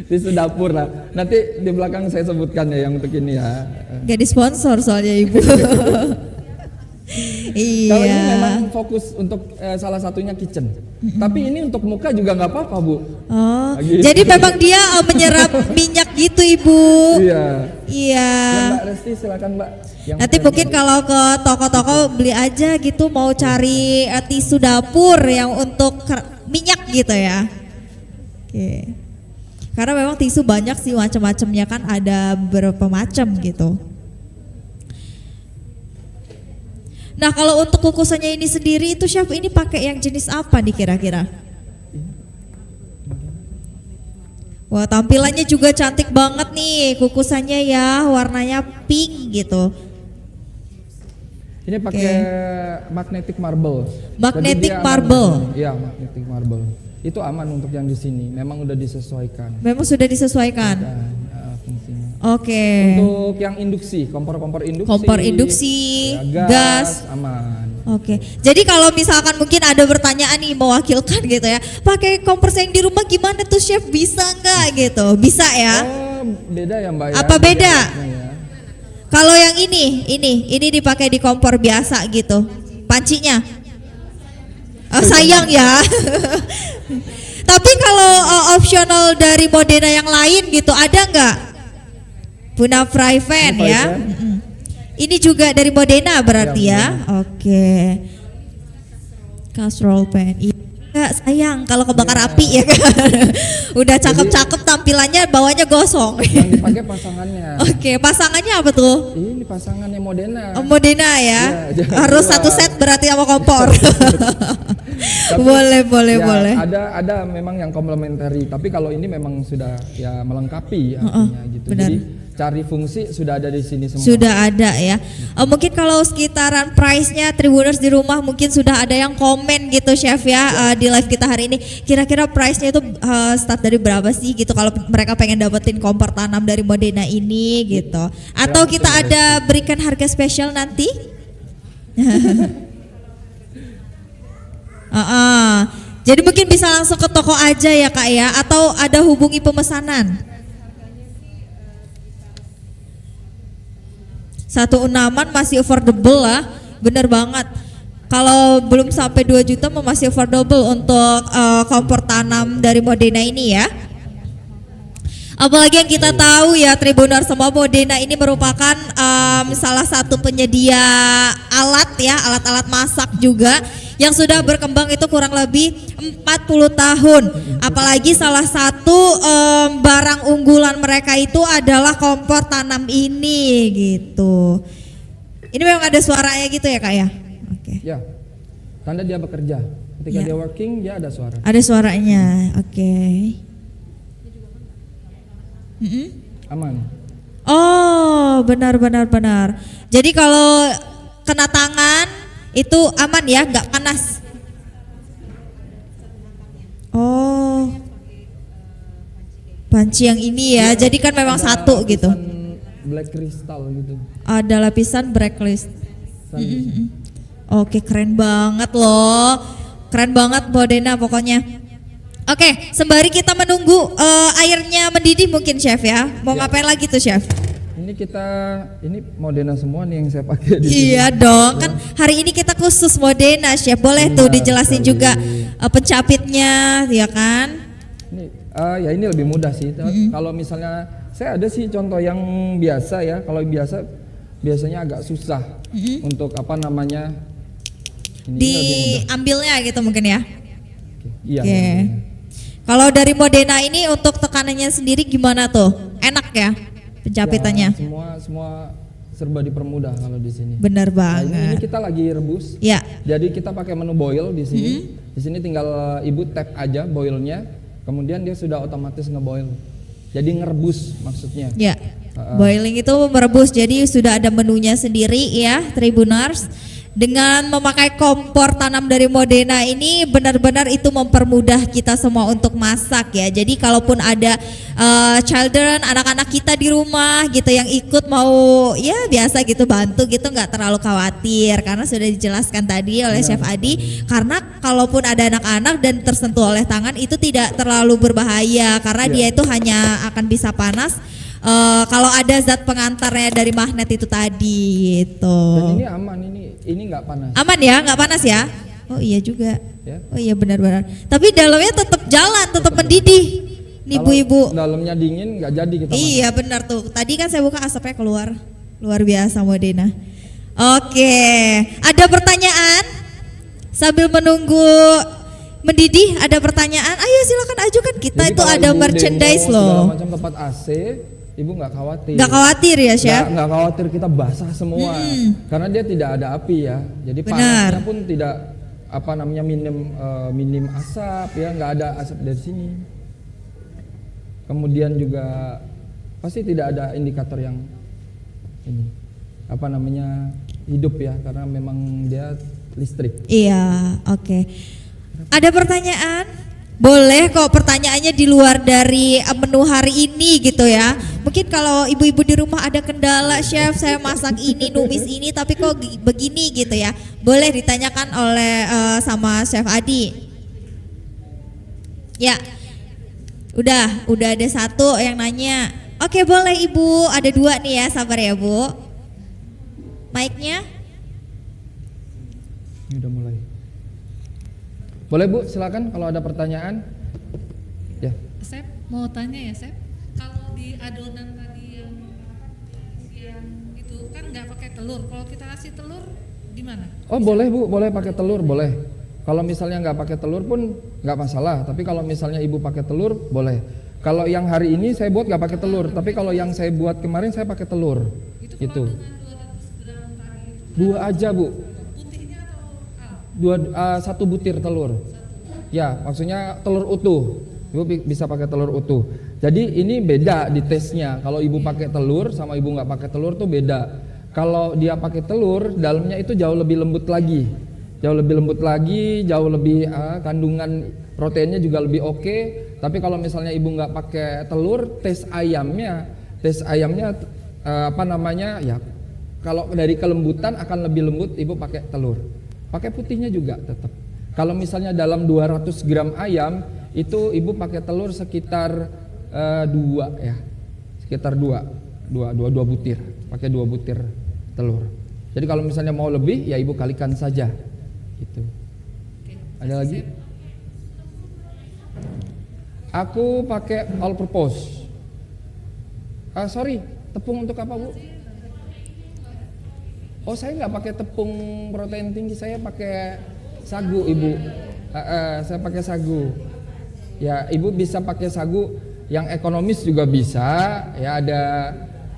Tisu dapur lah. Nanti di belakang saya sebutkan ya yang untuk ini ya. Gak disponsor soalnya ibu. Kalau ini Iya. memang fokus untuk salah satunya kitchen. Tapi ini untuk muka juga nggak apa-apa, Bu. Oh, Gitu. jadi memang dia menyerap minyak gitu ibu. Iya. Iya. Ya, Mbak Resti silakan, Mbak. Yang Nanti mungkin kalau ke toko-toko beli aja gitu mau cari tisu dapur yang untuk minyak gitu ya. Oke. Karena memang tisu banyak sih macam-macamnya kan ada beberapa macam gitu. Nah kalau untuk kukusannya ini sendiri itu chef ini pakai yang jenis apa nih kira-kira? Wah tampilannya juga cantik banget nih kukusannya ya warnanya pink gitu. ini pakai magnetic marble. Magnetic Jadi dia aman marble. di sini. Iya, magnetic marble. Itu aman untuk yang di sini. Memang udah disesuaikan. Memang sudah disesuaikan. Dan fungsinya. Oke. Untuk yang induksi, kompor-kompor induksi. Kompor induksi, ya, gas. aman. Oke. Jadi kalau misalkan mungkin ada pertanyaan nih mewakilkan gitu ya, pakai kompor yang di rumah gimana tuh chef bisa nggak gitu? Bisa ya? Oh, beda ya, Mbak ya. Apa beda? Jaraknya ya. Kalau yang ini dipakai di kompor biasa gitu, pancinya. Oh, sayang ya. Tapi kalau optional dari Modena yang lain gitu ada nggak? Puna fry pan Ini fry ya. pan. Mm-mm. Ini juga dari Modena berarti ya. Oke. Casserole pan. Iya, sayang kalau kebakar api ya kan. Udah cakep-cakep tampilannya bawahnya gosong. Yang dipakai pasangannya. Oke, pasangannya apa tuh? Ini pasangannya Modena. Oh, Modena ya. Iya, jangan Harus dua. satu set berarti sama kompor. Tapi, boleh. ya, Ada memang yang komplementari, tapi kalau ini memang sudah ya melengkapi artinya gitu. benar. Jadi cari fungsi sudah ada di sini semua. Sudah ada ya. Mungkin kalau sekitaran price-nya Tribuners di rumah mungkin sudah ada yang komen gitu chef ya di live kita hari ini. Kira-kira price-nya itu start dari berapa sih gitu kalau mereka pengen dapetin kompor tanam dari Modena ini gitu. Atau kita ada berikan harga spesial nanti? Jadi mungkin bisa langsung ke toko aja ya Kak ya, atau ada hubungi pemesanan? 1,6 masih affordable lah, bener banget. Kalau belum sampai 2 juta masih affordable untuk kompor tanam dari Modena ini ya. Apalagi yang kita tahu ya Tribunar semua, Modena ini merupakan salah satu penyedia alat-alat masak juga yang sudah berkembang itu kurang lebih 40 tahun. Apalagi salah satu barang unggulan mereka itu adalah kompor tanam ini gitu. Ini memang ada suaranya gitu ya Kak ya? Oke. Ya, tanda dia bekerja. Ketika Ya. dia working, dia ada suara. Ada suaranya, oke. Aman. Oh, benar. Jadi kalau kena tangan itu aman ya, nggak panas. Oh, panci yang ini ya. Jadi kan memang Ada satu gitu. lapisan black crystal gitu. Ada lapisan blacklist. Lapisan. Oke, keren banget loh. Keren banget Modena pokoknya. Oke, sembari kita menunggu airnya mendidih mungkin Chef ya. Mau Ya. ngapain lagi tuh Chef? Ini Modena semua nih yang saya pakai di sini. Iya dong, kan hari ini kita khusus Modena Chef. Boleh tuh Benar dijelasin sekali. juga pencapitnya ya kan? Ini lebih mudah sih. Kalau misalnya saya ada sih contoh yang biasa ya. Kalau biasanya agak susah untuk apa namanya? Ini lebih mudah. Diambilnya gitu mungkin ya. Iya. Oke. Kalau dari Modena ini untuk tekanannya sendiri gimana tuh? Enak ya pencapitannya? Ya, semua serba dipermudah kalau di sini. Bener Nah, ini banget. kita lagi rebus. Ya. Jadi kita pakai menu boil di sini. Di sini tinggal ibu tap aja boilnya, kemudian dia sudah otomatis ngeboil. Jadi ngerebus maksudnya. Ya, boiling itu merebus, jadi sudah ada menunya sendiri ya, Tribunars. Dengan memakai kompor tanam dari Modena ini benar-benar itu mempermudah kita semua untuk masak ya. Jadi kalaupun ada children, anak-anak kita di rumah gitu yang ikut mau ya biasa gitu bantu gitu, nggak terlalu khawatir karena sudah dijelaskan tadi oleh Chef Adi. Karena kalaupun ada anak-anak dan tersentuh oleh tangan itu tidak terlalu berbahaya karena dia itu hanya akan bisa panas kalau ada zat pengantarnya dari magnet itu tadi gitu. Dan ini aman, ini nggak panas. Aman ya, nggak panas ya? Oh iya juga. Ya. Oh iya benar-benar. Tapi dalamnya tetap jalan, tetap mendidih. Nih Kalau ibu-ibu. dalamnya dingin nggak jadi kita masak. Iya benar tuh. Tadi kan saya buka asapnya keluar. Luar biasa Modena. Oke, ada pertanyaan? Sambil menunggu mendidih, ada pertanyaan? Ayo silakan ajukan. Kita Jadi itu kalau ada ibu merchandise demo loh. segala macam tempat AC, ibu nggak khawatir. Nggak khawatir ya Chef? Nggak khawatir kita basah semua, karena dia tidak ada api ya. Jadi Benar. panasnya pun tidak apa namanya minim asap ya, nggak ada asap dari sini. Kemudian juga pasti tidak ada indikator yang ini apa namanya hidup ya, karena memang dia listrik. Iya, oke. Ada pertanyaan? Boleh kok pertanyaannya di luar dari menu hari ini gitu ya. Mungkin kalau ibu-ibu di rumah ada kendala, Chef, saya masak ini, numis ini tapi kok begini gitu ya. Boleh ditanyakan oleh sama Chef Adi. Ya. Udah ada satu yang nanya. Oke, boleh Ibu, ada dua nih ya, sabar ya Bu. Mic-nya? Ini udah mulai. Boleh Bu, silakan kalau ada pertanyaan. Ya. Chef, mau tanya ya Chef, kalau di adonan tadi yang itu kan nggak pakai telur, kalau kita kasih telur gimana? Oh boleh Bu, boleh pakai telur, boleh. Kalau misalnya nggak pakai telur pun nggak masalah. Tapi kalau misalnya ibu pakai telur, boleh. Kalau yang hari ini saya buat nggak pakai telur. Tapi kalau yang saya buat kemarin saya pakai telur. Itu. 2 aja Bu. Putihnya atau 1 butir telur. Ya, maksudnya telur utuh. Ibu bisa pakai telur utuh. Jadi ini beda di tesnya. Kalau ibu pakai telur sama ibu nggak pakai telur tuh beda. Kalau dia pakai telur, dalamnya itu jauh lebih lembut lagi. Jauh lebih lembut lagi, jauh lebih kandungan proteinnya juga lebih oke. Tapi kalau misalnya ibu nggak pakai telur, tes ayamnya apa namanya ya? Kalau dari kelembutan akan lebih lembut ibu pakai telur. Pakai putihnya juga tetap. Kalau misalnya dalam 200 gram ayam itu ibu pakai telur sekitar 2 ya, sekitar 2 butir. Pakai 2 butir telur. Jadi kalau misalnya mau lebih ya ibu kalikan saja. Gitu. Ada lagi? Aku pakai all purpose. Sorry, tepung untuk apa bu? Oh saya nggak pakai tepung protein tinggi, saya pakai sagu ibu. Saya pakai sagu. Ya ibu bisa pakai sagu yang ekonomis juga bisa. Ya ada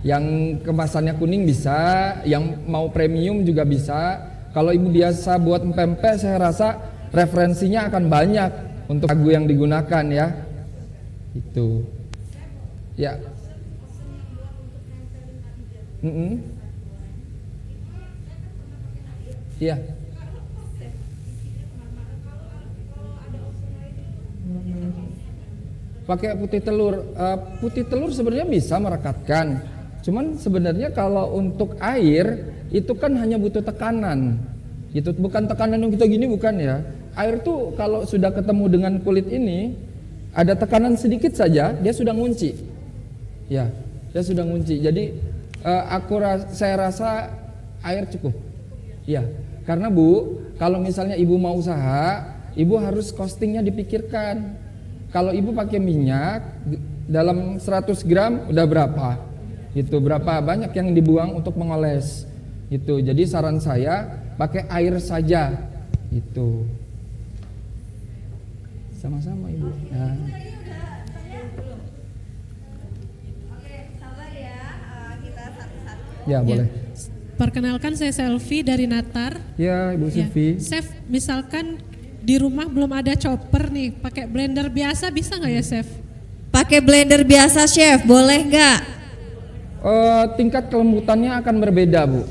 yang kemasannya kuning bisa, yang mau premium juga bisa. Kalau ibu biasa buat empempe, saya rasa referensinya akan banyak untuk sagu yang digunakan ya. Itu. Ya. Iya. Pakai putih telur. Putih telur sebenarnya bisa merekatkan. Cuman sebenarnya kalau untuk air itu kan hanya butuh tekanan. Itu bukan tekanan yang kita gini, bukan ya. Air tuh kalau sudah ketemu dengan kulit ini, ada tekanan sedikit saja dia sudah ngunci. Ya, dia sudah ngunci. Jadi saya rasa air cukup. Ya, karena Bu, kalau misalnya ibu mau usaha, ibu harus costingnya dipikirkan. Kalau ibu pakai minyak dalam 100 gram udah berapa? Itu berapa banyak yang dibuang untuk mengoles. Itu. Jadi saran saya pakai air saja. Itu. Sama-sama ibu. Nah. Ya boleh. Perkenalkan saya Selvi dari Natar. Ya Ibu Silvi. Chef, misalkan di rumah belum ada chopper nih, pakai blender biasa bisa nggak ya Chef? Pakai blender biasa chef, boleh nggak? Tingkat kelembutannya akan berbeda Bu.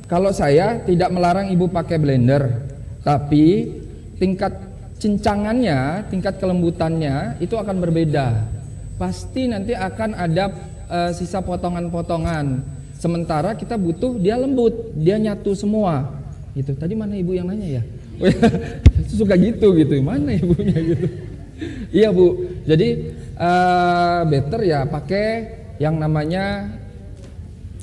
Kalau saya tidak melarang ibu pakai blender, tapi tingkat cincangannya, tingkat kelembutannya itu akan berbeda. Pasti nanti akan ada sisa potongan-potongan. Sementara kita butuh dia lembut, dia nyatu semua. Gitu. Tadi mana ibu yang nanya ya? Suka gitu, mana ibunya gitu. Iya Bu. Jadi better ya pakai yang namanya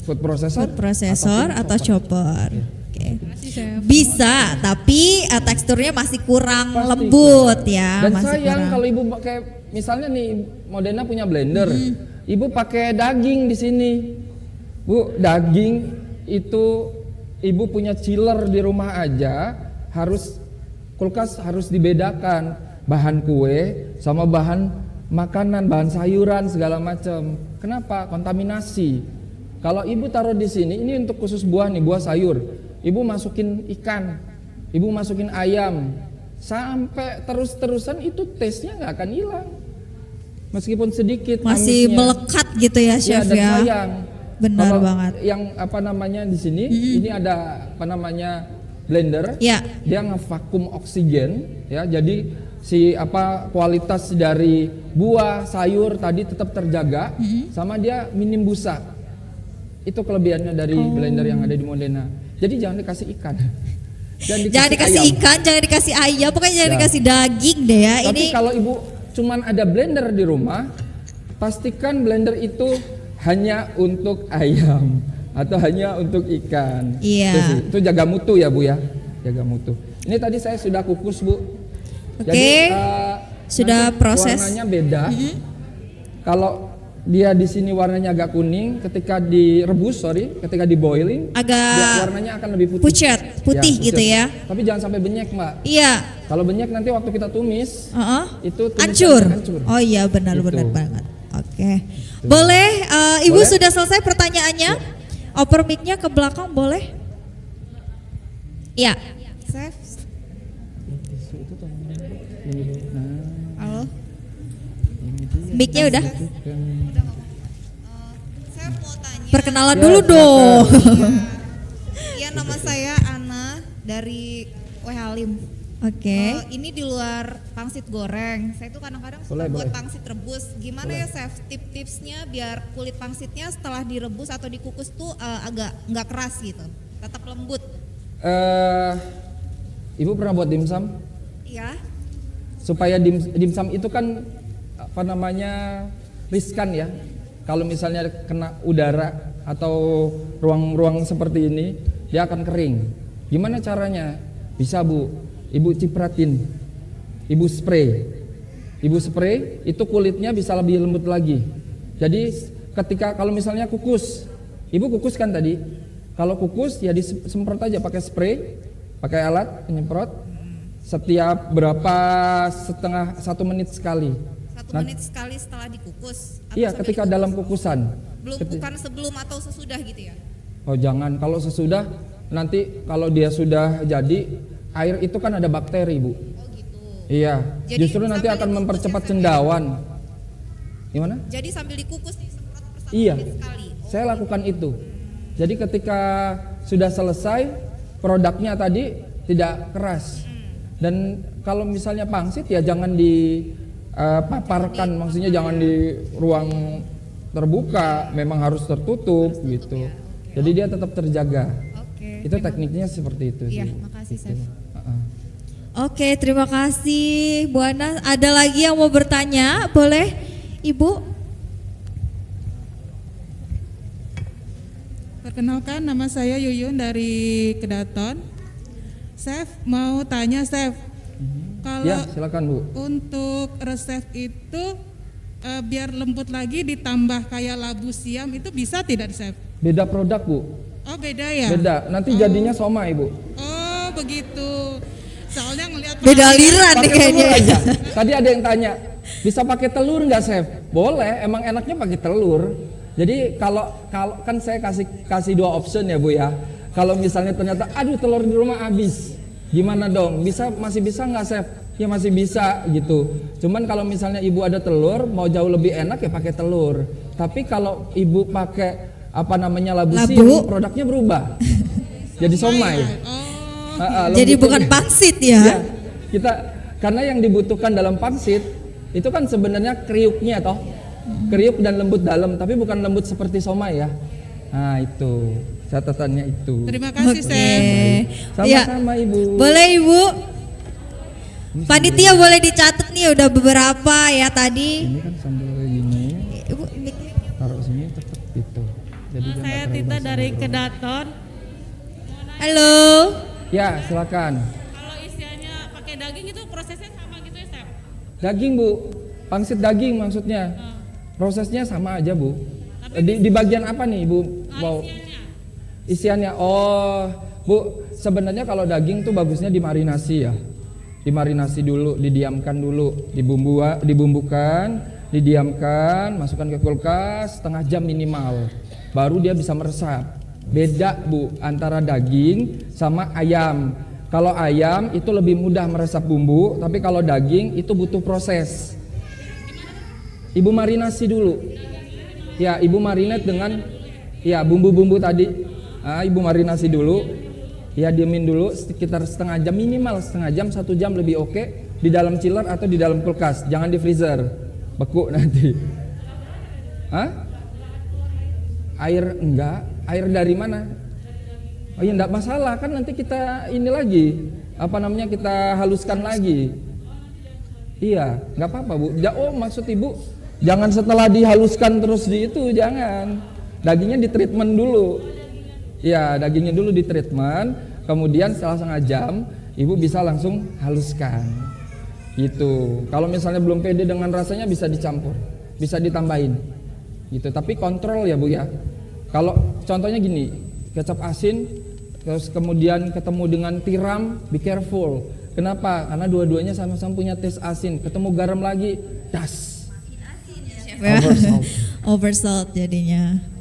food processor Atau chopper. Ya. Oke. Makasih Chef. Bisa, tapi teksturnya masih kurang Pasti lembut kurang. ya. Dan masih sayang kurang. kalau ibu pakai, misalnya nih Modena punya blender, ibu pakai daging di sini, Bu. Daging itu ibu punya chiller di rumah aja, kulkas harus dibedakan bahan kue sama bahan makanan, bahan sayuran segala macam. Kenapa? Kontaminasi. Kalau ibu taruh di sini, ini untuk khusus buah nih, buah sayur. Ibu masukin ikan, ibu masukin ayam, sampai terus-terusan itu taste-nya nggak akan hilang. Meskipun sedikit masih amisnya. melekat gitu ya chef dan ya. sayang. Benar Kalau banget. Yang apa namanya di sini, ini ada apa namanya blender. Ya. Dia ngevakum oksigen, ya. Jadi kualitas dari buah, sayur tadi tetap terjaga, sama dia minim busa. Itu kelebihannya dari blender yang ada di Modena. Jadi jangan dikasih ikan. Jangan dikasih ayam. ikan, jangan dikasih ayam, pokoknya jangan Ya. dikasih daging deh ya. Tapi Ini kalau ibu cuman ada blender di rumah, pastikan blender itu hanya untuk ayam atau hanya untuk ikan. Iya. Itu jaga mutu ya Bu ya, jaga mutu. Ini tadi saya sudah kukus Bu. Oke. Sudah nanti proses. Warnanya beda. Kalau dia di sini warnanya agak kuning, ketika direbus, ketika di boiling, agak warnanya akan lebih putih. putih pucet. gitu ya. Tapi jangan sampai benyek Mbak. Iya. Kalau benyek nanti waktu kita tumis, itu tumisannya Hancur. hancur. Oh iya benar-benar Gitu. banget. Oke. Boleh Ibu Boleh? sudah selesai pertanyaannya? Oper mic-nya ke belakang boleh? Iya. Chef, halo. Mic-nya udah. Saya mau tanya. Perkenalan Ya, dulu silakan. dong. Iya, nama saya Ana dari W Halim. Oke. Ini di luar pangsit goreng. Saya tuh kadang-kadang suka Boleh, buat boleh. pangsit rebus. Gimana ya Chef? Tips-tipsnya biar kulit pangsitnya setelah direbus atau dikukus tuh agak nggak keras gitu, tetap lembut. Ibu pernah buat dimsum? Iya. Supaya dimsum itu kan apa namanya riskan ya. Kalau misalnya kena udara atau ruang-ruang seperti ini, dia akan kering. Gimana caranya? Bisa Bu, Ibu cipratin, Ibu spray, itu kulitnya bisa lebih lembut lagi. Jadi ketika kalau misalnya kukus, Ibu kukus kan tadi, kalau kukus ya disemprot aja pakai spray, pakai alat penyemprot, setiap berapa 1 menit sekali. 1 menit sekali setelah dikukus? Atau Iya, sampai ketika dikukus? dalam kukusan. Bukan sebelum atau sesudah gitu ya? Oh jangan, kalau sesudah nanti kalau dia sudah jadi, air itu kan ada bakteri Bu. Oh gitu. Iya, Jadi justru nanti sambil akan dikukus mempercepat ya, cendawan. Gimana? Jadi sambil dikukus disemprot per 1 Iya, menit sekali? saya lakukan itu. Jadi ketika sudah selesai, produknya tadi tidak keras. Dan kalau misalnya pangsit ya jangan dipaparkan, maksudnya jangan di ruang terbuka, memang harus tertutup gitu. Jadi dia tetap terjaga. Oke. Itu tekniknya seperti itu Iya, sih. makasih Gitu. Chef. Heeh. Oke, terima kasih Bu Ana. Ada lagi yang mau bertanya? Boleh Ibu? Perkenalkan, nama saya Yuyun dari Kedaton. Chef, mau tanya Chef, kalau Ya, silakan Bu. untuk resep itu biar lembut lagi ditambah kayak labu siam itu bisa tidak Chef? Beda produk Bu. Oh beda ya? Beda. Nanti jadinya somai Bu. Oh begitu. Soalnya ngelihat Beda aliran nih Pakai kayaknya. telur aja. Tadi ada yang tanya, bisa pakai telur nggak Chef? Boleh, emang enaknya pakai telur. Jadi kalau kan saya kasih 2 option ya Bu ya. Kalau misalnya ternyata aduh telur di rumah habis, gimana dong? Masih bisa nggak Chef? Ya masih bisa gitu. Cuman kalau misalnya Ibu ada telur, mau jauh lebih enak ya pakai telur. Tapi kalau Ibu pakai labu Labu. siam, produknya berubah. Jadi somai. Jadi bukan pangsit ya? Iya, kita karena yang dibutuhkan dalam pangsit itu kan sebenarnya kriuknya toh, kriuk dan lembut dalam, tapi bukan lembut seperti somai ya. Nah itu catatannya itu. Terima kasih Oke. Chef. Ya. Sama-sama Ibu. Boleh Ibu? Panitia boleh dicatat nih udah beberapa ya tadi. Ini kan sambil gini, Ibu, taruh sini cepet gitu. Jadi dia nggak Saya terlalu Tita basah. dari Kedaton. halo. Ya silakan. Kalau isiannya pakai daging itu prosesnya sama gitu ya, Chef? Daging Bu, pangsit daging maksudnya. Prosesnya sama aja Bu. Di bagian apa nih Ibu? Mau isiannya? Oh Bu, sebenarnya kalau daging tuh bagusnya dimarinasi ya. Dimarinasi dulu, didiamkan dulu, dibumbukan, didiamkan, masukkan ke kulkas setengah jam minimal. Baru dia bisa meresap. Beda Bu antara daging sama ayam. Kalau ayam itu lebih mudah meresap bumbu, tapi kalau daging itu butuh proses. Ibu marinasi dulu. Ya, Ibu marinate dengan ya bumbu-bumbu tadi. Ibu marinasi dulu. Ya, diemin dulu sekitar setengah jam, minimal setengah jam, 1 jam lebih oke. Di dalam chiller atau di dalam kulkas, jangan di freezer, beku nanti. Air enggak, air dari mana? Oh ya enggak masalah, kan nanti kita ini lagi, kita haluskan lagi. Iya, enggak apa-apa Bu. Oh maksud Ibu, jangan setelah dihaluskan terus di itu, jangan. Dagingnya di treatment dulu. Ya, dagingnya dulu di treatment, kemudian setelah setengah jam, Ibu bisa langsung haluskan. Gitu. Kalau misalnya belum pede dengan rasanya bisa dicampur, bisa ditambahin. Gitu. Tapi kontrol ya Bu ya. Kalau contohnya gini, kecap asin, terus kemudian ketemu dengan tiram, be careful. Kenapa? Karena dua-duanya sama-sama punya taste asin. Ketemu garam lagi, das. Oversalt. Oversalt jadinya.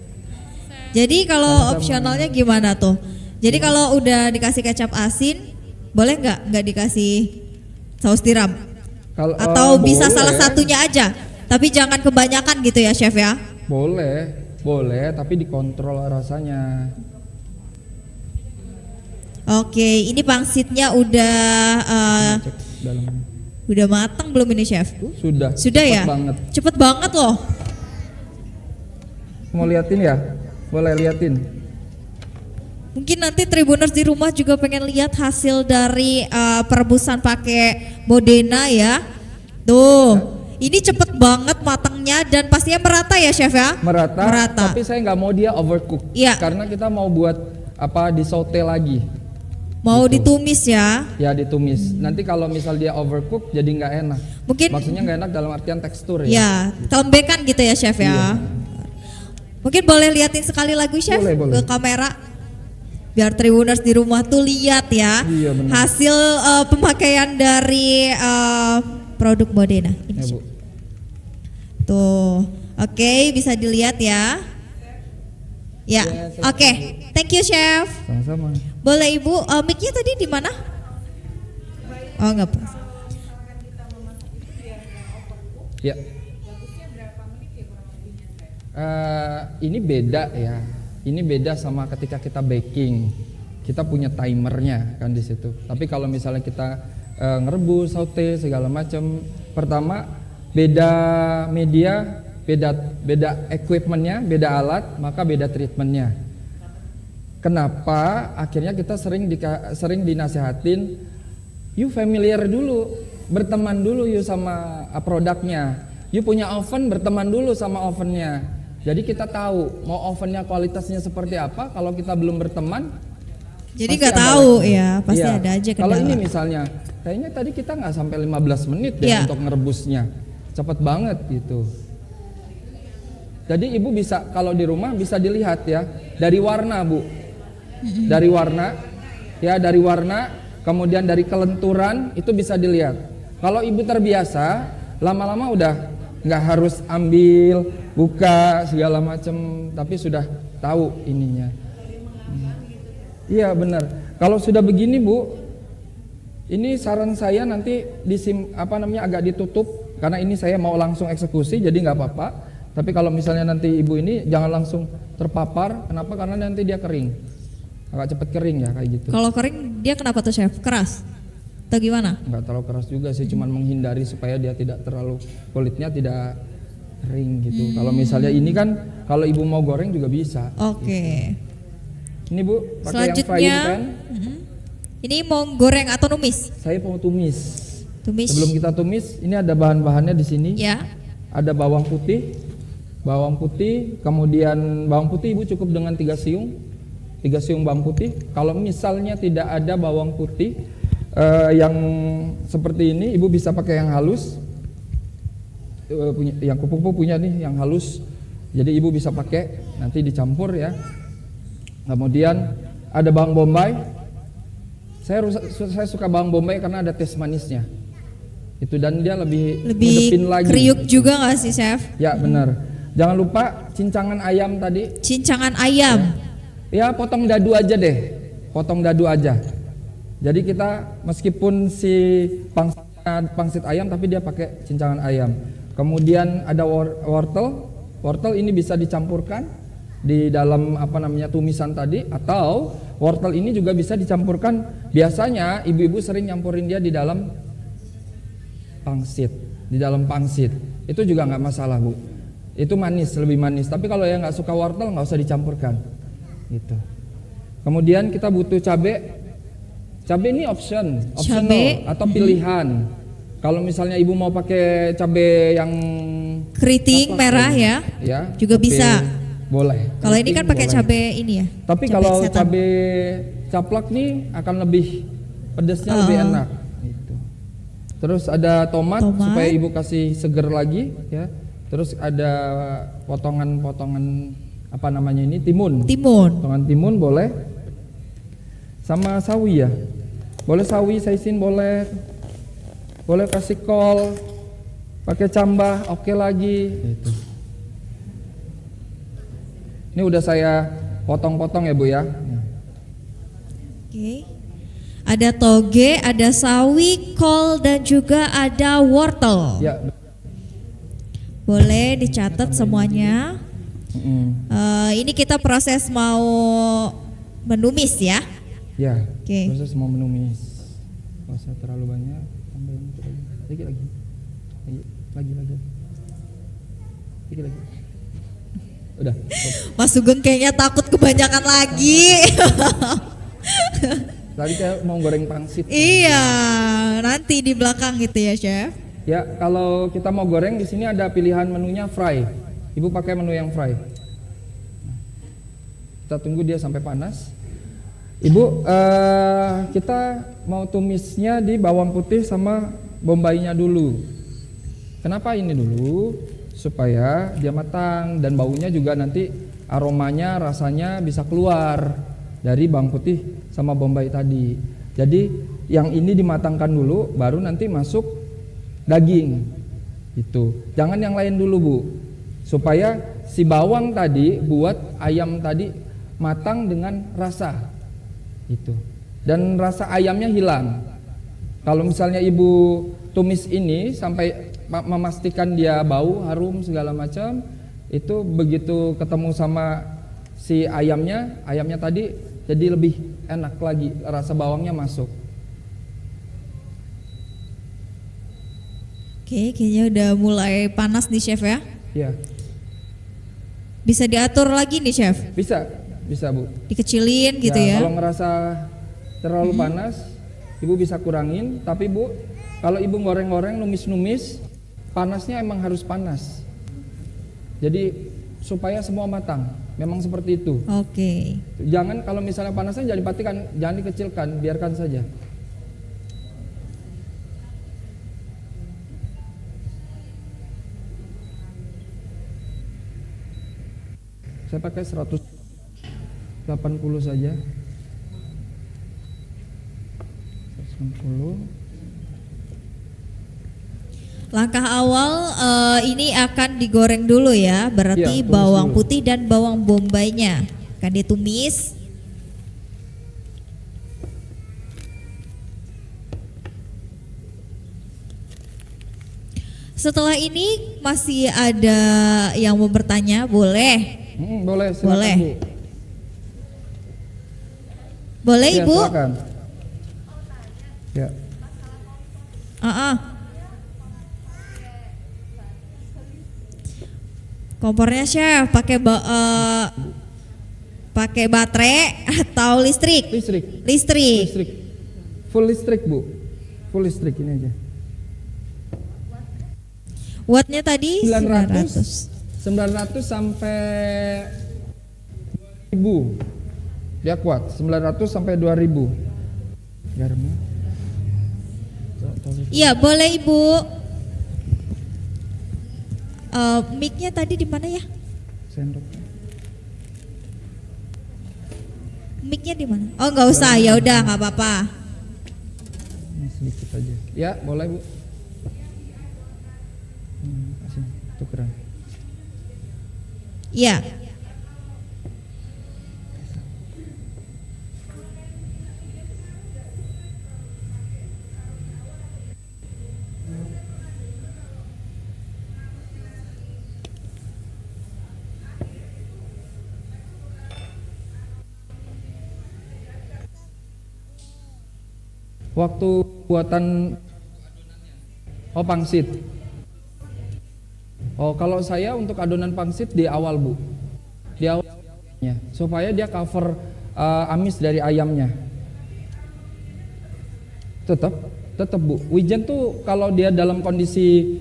Jadi kalau Sama-sama. opsionalnya gimana tuh? Jadi kalau udah dikasih kecap asin, boleh nggak dikasih saus tiram? Atau bisa boleh. salah satunya aja, tapi jangan kebanyakan gitu ya chef ya? Boleh, tapi dikontrol rasanya. Oke, ini pangsitnya udah Cek dalam. udah matang belum ini chef? Sudah. Sudah cepat ya? Banget. Cepet banget loh. Mau liatin ya? Boleh liatin. Mungkin nanti Tribuners di rumah juga pengen lihat hasil dari perebusan pakai Modena ya. Tuh, Ini cepet banget matangnya dan pastinya merata ya chef ya? merata. Tapi saya nggak mau dia overcook. Iya. Karena kita mau buat apa di saute lagi. Mau Gitu. ditumis ya? Ya ditumis. Nanti kalau misal dia overcook jadi nggak enak. Mungkin Maksudnya nggak enak dalam artian tekstur ya. ya kelembekan gitu ya chef ya? Mungkin boleh liatin sekali lagi chef Boleh. ke kamera? Biar Tribuners di rumah tuh lihat ya Iya, benar. hasil pemakaian dari produk Modena. Ini, Ya, Bu. Chef. Tuh, oke bisa dilihat ya. Ya, oke. Thank you chef. Sama-sama. Boleh ibu, mic-nya tadi di mana? Oh nggak pas. Ya. Ini beda ya. Ini beda sama ketika kita baking. Kita punya timernya kan di situ. Tapi kalau misalnya kita ngerebus, saute segala macam, pertama beda media, beda equipmentnya, beda alat, maka beda treatmentnya. Kenapa? Akhirnya kita sering dinasehatin, you familiar dulu, berteman dulu you sama produknya. You punya oven, berteman dulu sama ovennya. Jadi kita tahu mau ovennya kualitasnya seperti apa. Kalau kita belum berteman, Jadi pasti nggak ada tahu lagi. ya, pasti Iya. ada aja Kalau kendala. ini misalnya, kayaknya tadi kita nggak sampai 15 menit deh Iya. untuk ngerebusnya, cepet banget gitu. Jadi ibu bisa kalau di rumah bisa dilihat ya dari warna bu, dari warna, ya dari warna, kemudian dari kelenturan itu bisa dilihat. Kalau ibu terbiasa, lama-lama udah nggak harus ambil, buka segala macam, tapi sudah tahu ininya. Iya benar. Kalau sudah begini bu, ini saran saya nanti agak ditutup karena ini saya mau langsung eksekusi, jadi nggak apa-apa. Tapi kalau misalnya nanti ibu ini jangan langsung terpapar, kenapa? Karena nanti dia kering, agak cepet kering ya kayak gitu. Kalau kering dia kenapa tuh chef? Keras? Atau gimana? Nggak terlalu keras juga sih, cuman menghindari supaya dia tidak terlalu kulitnya tidak kering gitu. Kalau misalnya ini kan kalau ibu mau goreng juga bisa. Oke. Ini bu, pakai yang frying Selanjutnya, pan. ini mau goreng atau numis? Saya mau tumis. Tumis. Sebelum kita tumis, ini ada bahan-bahannya di sini. Ya. Ada bawang putih, kemudian bawang putih ibu cukup dengan 3 siung bawang putih. Kalau misalnya tidak ada bawang putih yang seperti ini, ibu bisa pakai yang halus. Yang kupu-kupu punya nih yang halus, jadi ibu bisa pakai nanti dicampur ya. Kemudian ada bawang bombay. Saya suka bawang bombay karena ada tes manisnya. Itu dan dia lebih ngedepin lagi. Kriuk juga nggak sih chef? Ya benar. Jangan lupa cincangan ayam tadi. Cincangan ayam. Ya potong dadu aja deh. Potong dadu aja. Jadi kita meskipun si pangsit ayam tapi dia pakai cincangan ayam. Kemudian ada wortel. Wortel ini bisa dicampurkan di dalam tumisan tadi, atau wortel ini juga bisa dicampurkan. Biasanya ibu-ibu sering nyampurin dia di dalam pangsit, itu juga nggak masalah bu. Itu manis, lebih manis. Tapi kalau yang nggak suka wortel nggak usah dicampurkan, gitu. Kemudian kita butuh cabai. Cabai ini optional atau pilihan. Kalau misalnya ibu mau pakai cabai yang Keriting merah ya, juga cabai bisa. Boleh. Kalau ini kan pakai boleh. cabai ini ya. Tapi cabai kalau setan. cabai caplak nih akan lebih pedasnya lebih enak. Gitu. Terus ada tomat supaya ibu kasih seger lagi ya. Terus ada potongan-potongan timun. Potongan timun boleh. Sama sawi ya. Boleh sawi, saisin boleh. Boleh kasih kol. Pakai cambah, oke lagi. Gitu. Ini udah saya potong-potong ya bu ya. Oke. Ada toge, ada sawi, kol dan juga ada wortel. Ya. Boleh dicatat semuanya. Ini kita proses mau menumis ya. Ya. Oke. Proses mau menumis. Nggak usah terlalu banyak. Tambahin lagi. Lagi. Udah. Mas Sugeng kayaknya takut kebanyakan lagi. Tadi saya mau goreng pangsit. Iya, nanti di belakang gitu ya chef. Ya, kalau kita mau goreng di sini ada pilihan menunya fry. Ibu pakai menu yang fry. Kita tunggu dia sampai panas. Ibu, kita mau tumisnya di bawang putih sama bombainya dulu. Kenapa ini dulu? Supaya dia matang dan baunya juga nanti aromanya, rasanya bisa keluar dari bawang putih sama bombay tadi. Jadi yang ini dimatangkan dulu, baru nanti masuk daging. Itu. Jangan yang lain dulu, Bu. Supaya si bawang tadi buat ayam tadi matang dengan rasa. Itu. Dan rasa ayamnya hilang. Kalau misalnya Ibu tumis ini sampai memastikan dia bau, harum segala macam, itu begitu ketemu sama si ayamnya tadi jadi lebih enak lagi, rasa bawangnya masuk. Oke, kayaknya udah mulai panas nih chef ya. Ya, Bisa diatur lagi nih chef, bisa Bu. dikecilin gitu ya. Kalau ngerasa terlalu panas, Ibu bisa kurangin. Tapi Bu, kalau Ibu goreng-goreng, numis-numis, panasnya emang harus panas. Jadi supaya semua matang, memang seperti itu. Oke. Jangan kalau misalnya panasnya jangan dipatikan, jangan dikecilkan, biarkan saja. Saya pakai 180 saja. 160. Langkah awal ini akan digoreng dulu ya, berarti Iya, tumis bawang dulu. putih dan bawang bombaynya akan ditumis. Setelah ini masih ada yang mau bertanya, boleh? Boleh, silakan Boleh. Bu. Boleh Ya, Ibu? silakan. Ya. Kompornya chef pakai baterai atau listrik? Listrik. Listrik. Listrik. Full listrik, Bu. Full listrik ini aja. Wattnya tadi 900. 900 sampai 2000. Dia kuat, 900 sampai 2000. Garamnya. Iya, boleh Ibu. Mic-nya tadi di mana ya? Sendok. Mic-nya di mana? Oh, nggak usah. Ya udah, nggak apa-apa. Ini sedikit aja. Ya, boleh, Bu. Kasih tukeran. Iya. Waktu buatan pangsit. Oh, kalau saya untuk adonan pangsit di awal, Bu. Di awalnya supaya dia cover amis dari ayamnya. Tetap Bu. Wijen tuh kalau dia dalam kondisi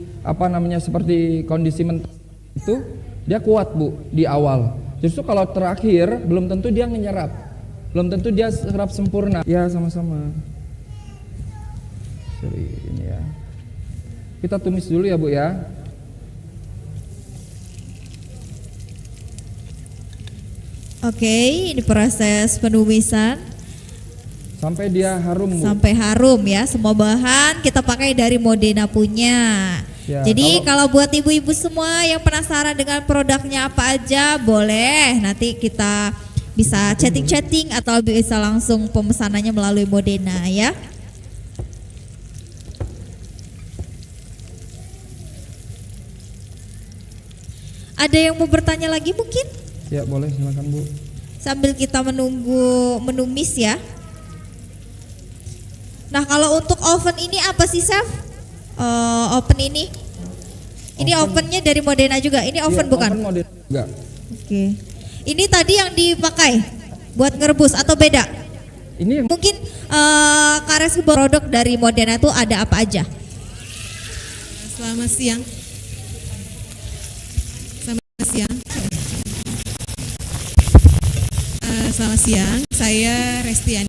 seperti kondisi mentah itu dia kuat, Bu, di awal. Justru kalau terakhir belum tentu dia menyerap. Belum tentu dia serap sempurna. Ya, sama-sama. Sorry, ini ya. Kita tumis dulu ya, Bu ya. Oke, ini proses penumisan Sampai dia harum, Bu. sampai harum ya. Semua bahan kita pakai dari Modena punya. Ya, Jadi kalau buat ibu-ibu semua yang penasaran dengan produknya apa aja, boleh nanti kita bisa chatting-chatting atau bisa langsung pemesanannya melalui Modena ya. Ada yang mau bertanya lagi mungkin? Ya, boleh, silakan, Bu. Sambil kita menunggu menumis ya. Nah, kalau untuk oven ini apa sih, Chef? Oven ini? Ini ovennya dari Modena juga. Ini oven Ya, bukan? Oven modern juga. Oke. Ini tadi yang dipakai buat ngerebus atau beda? Ini Mungkin Kares produk dari Modena itu ada apa aja? Selamat siang. Selamat siang. Selamat siang. Saya Restiani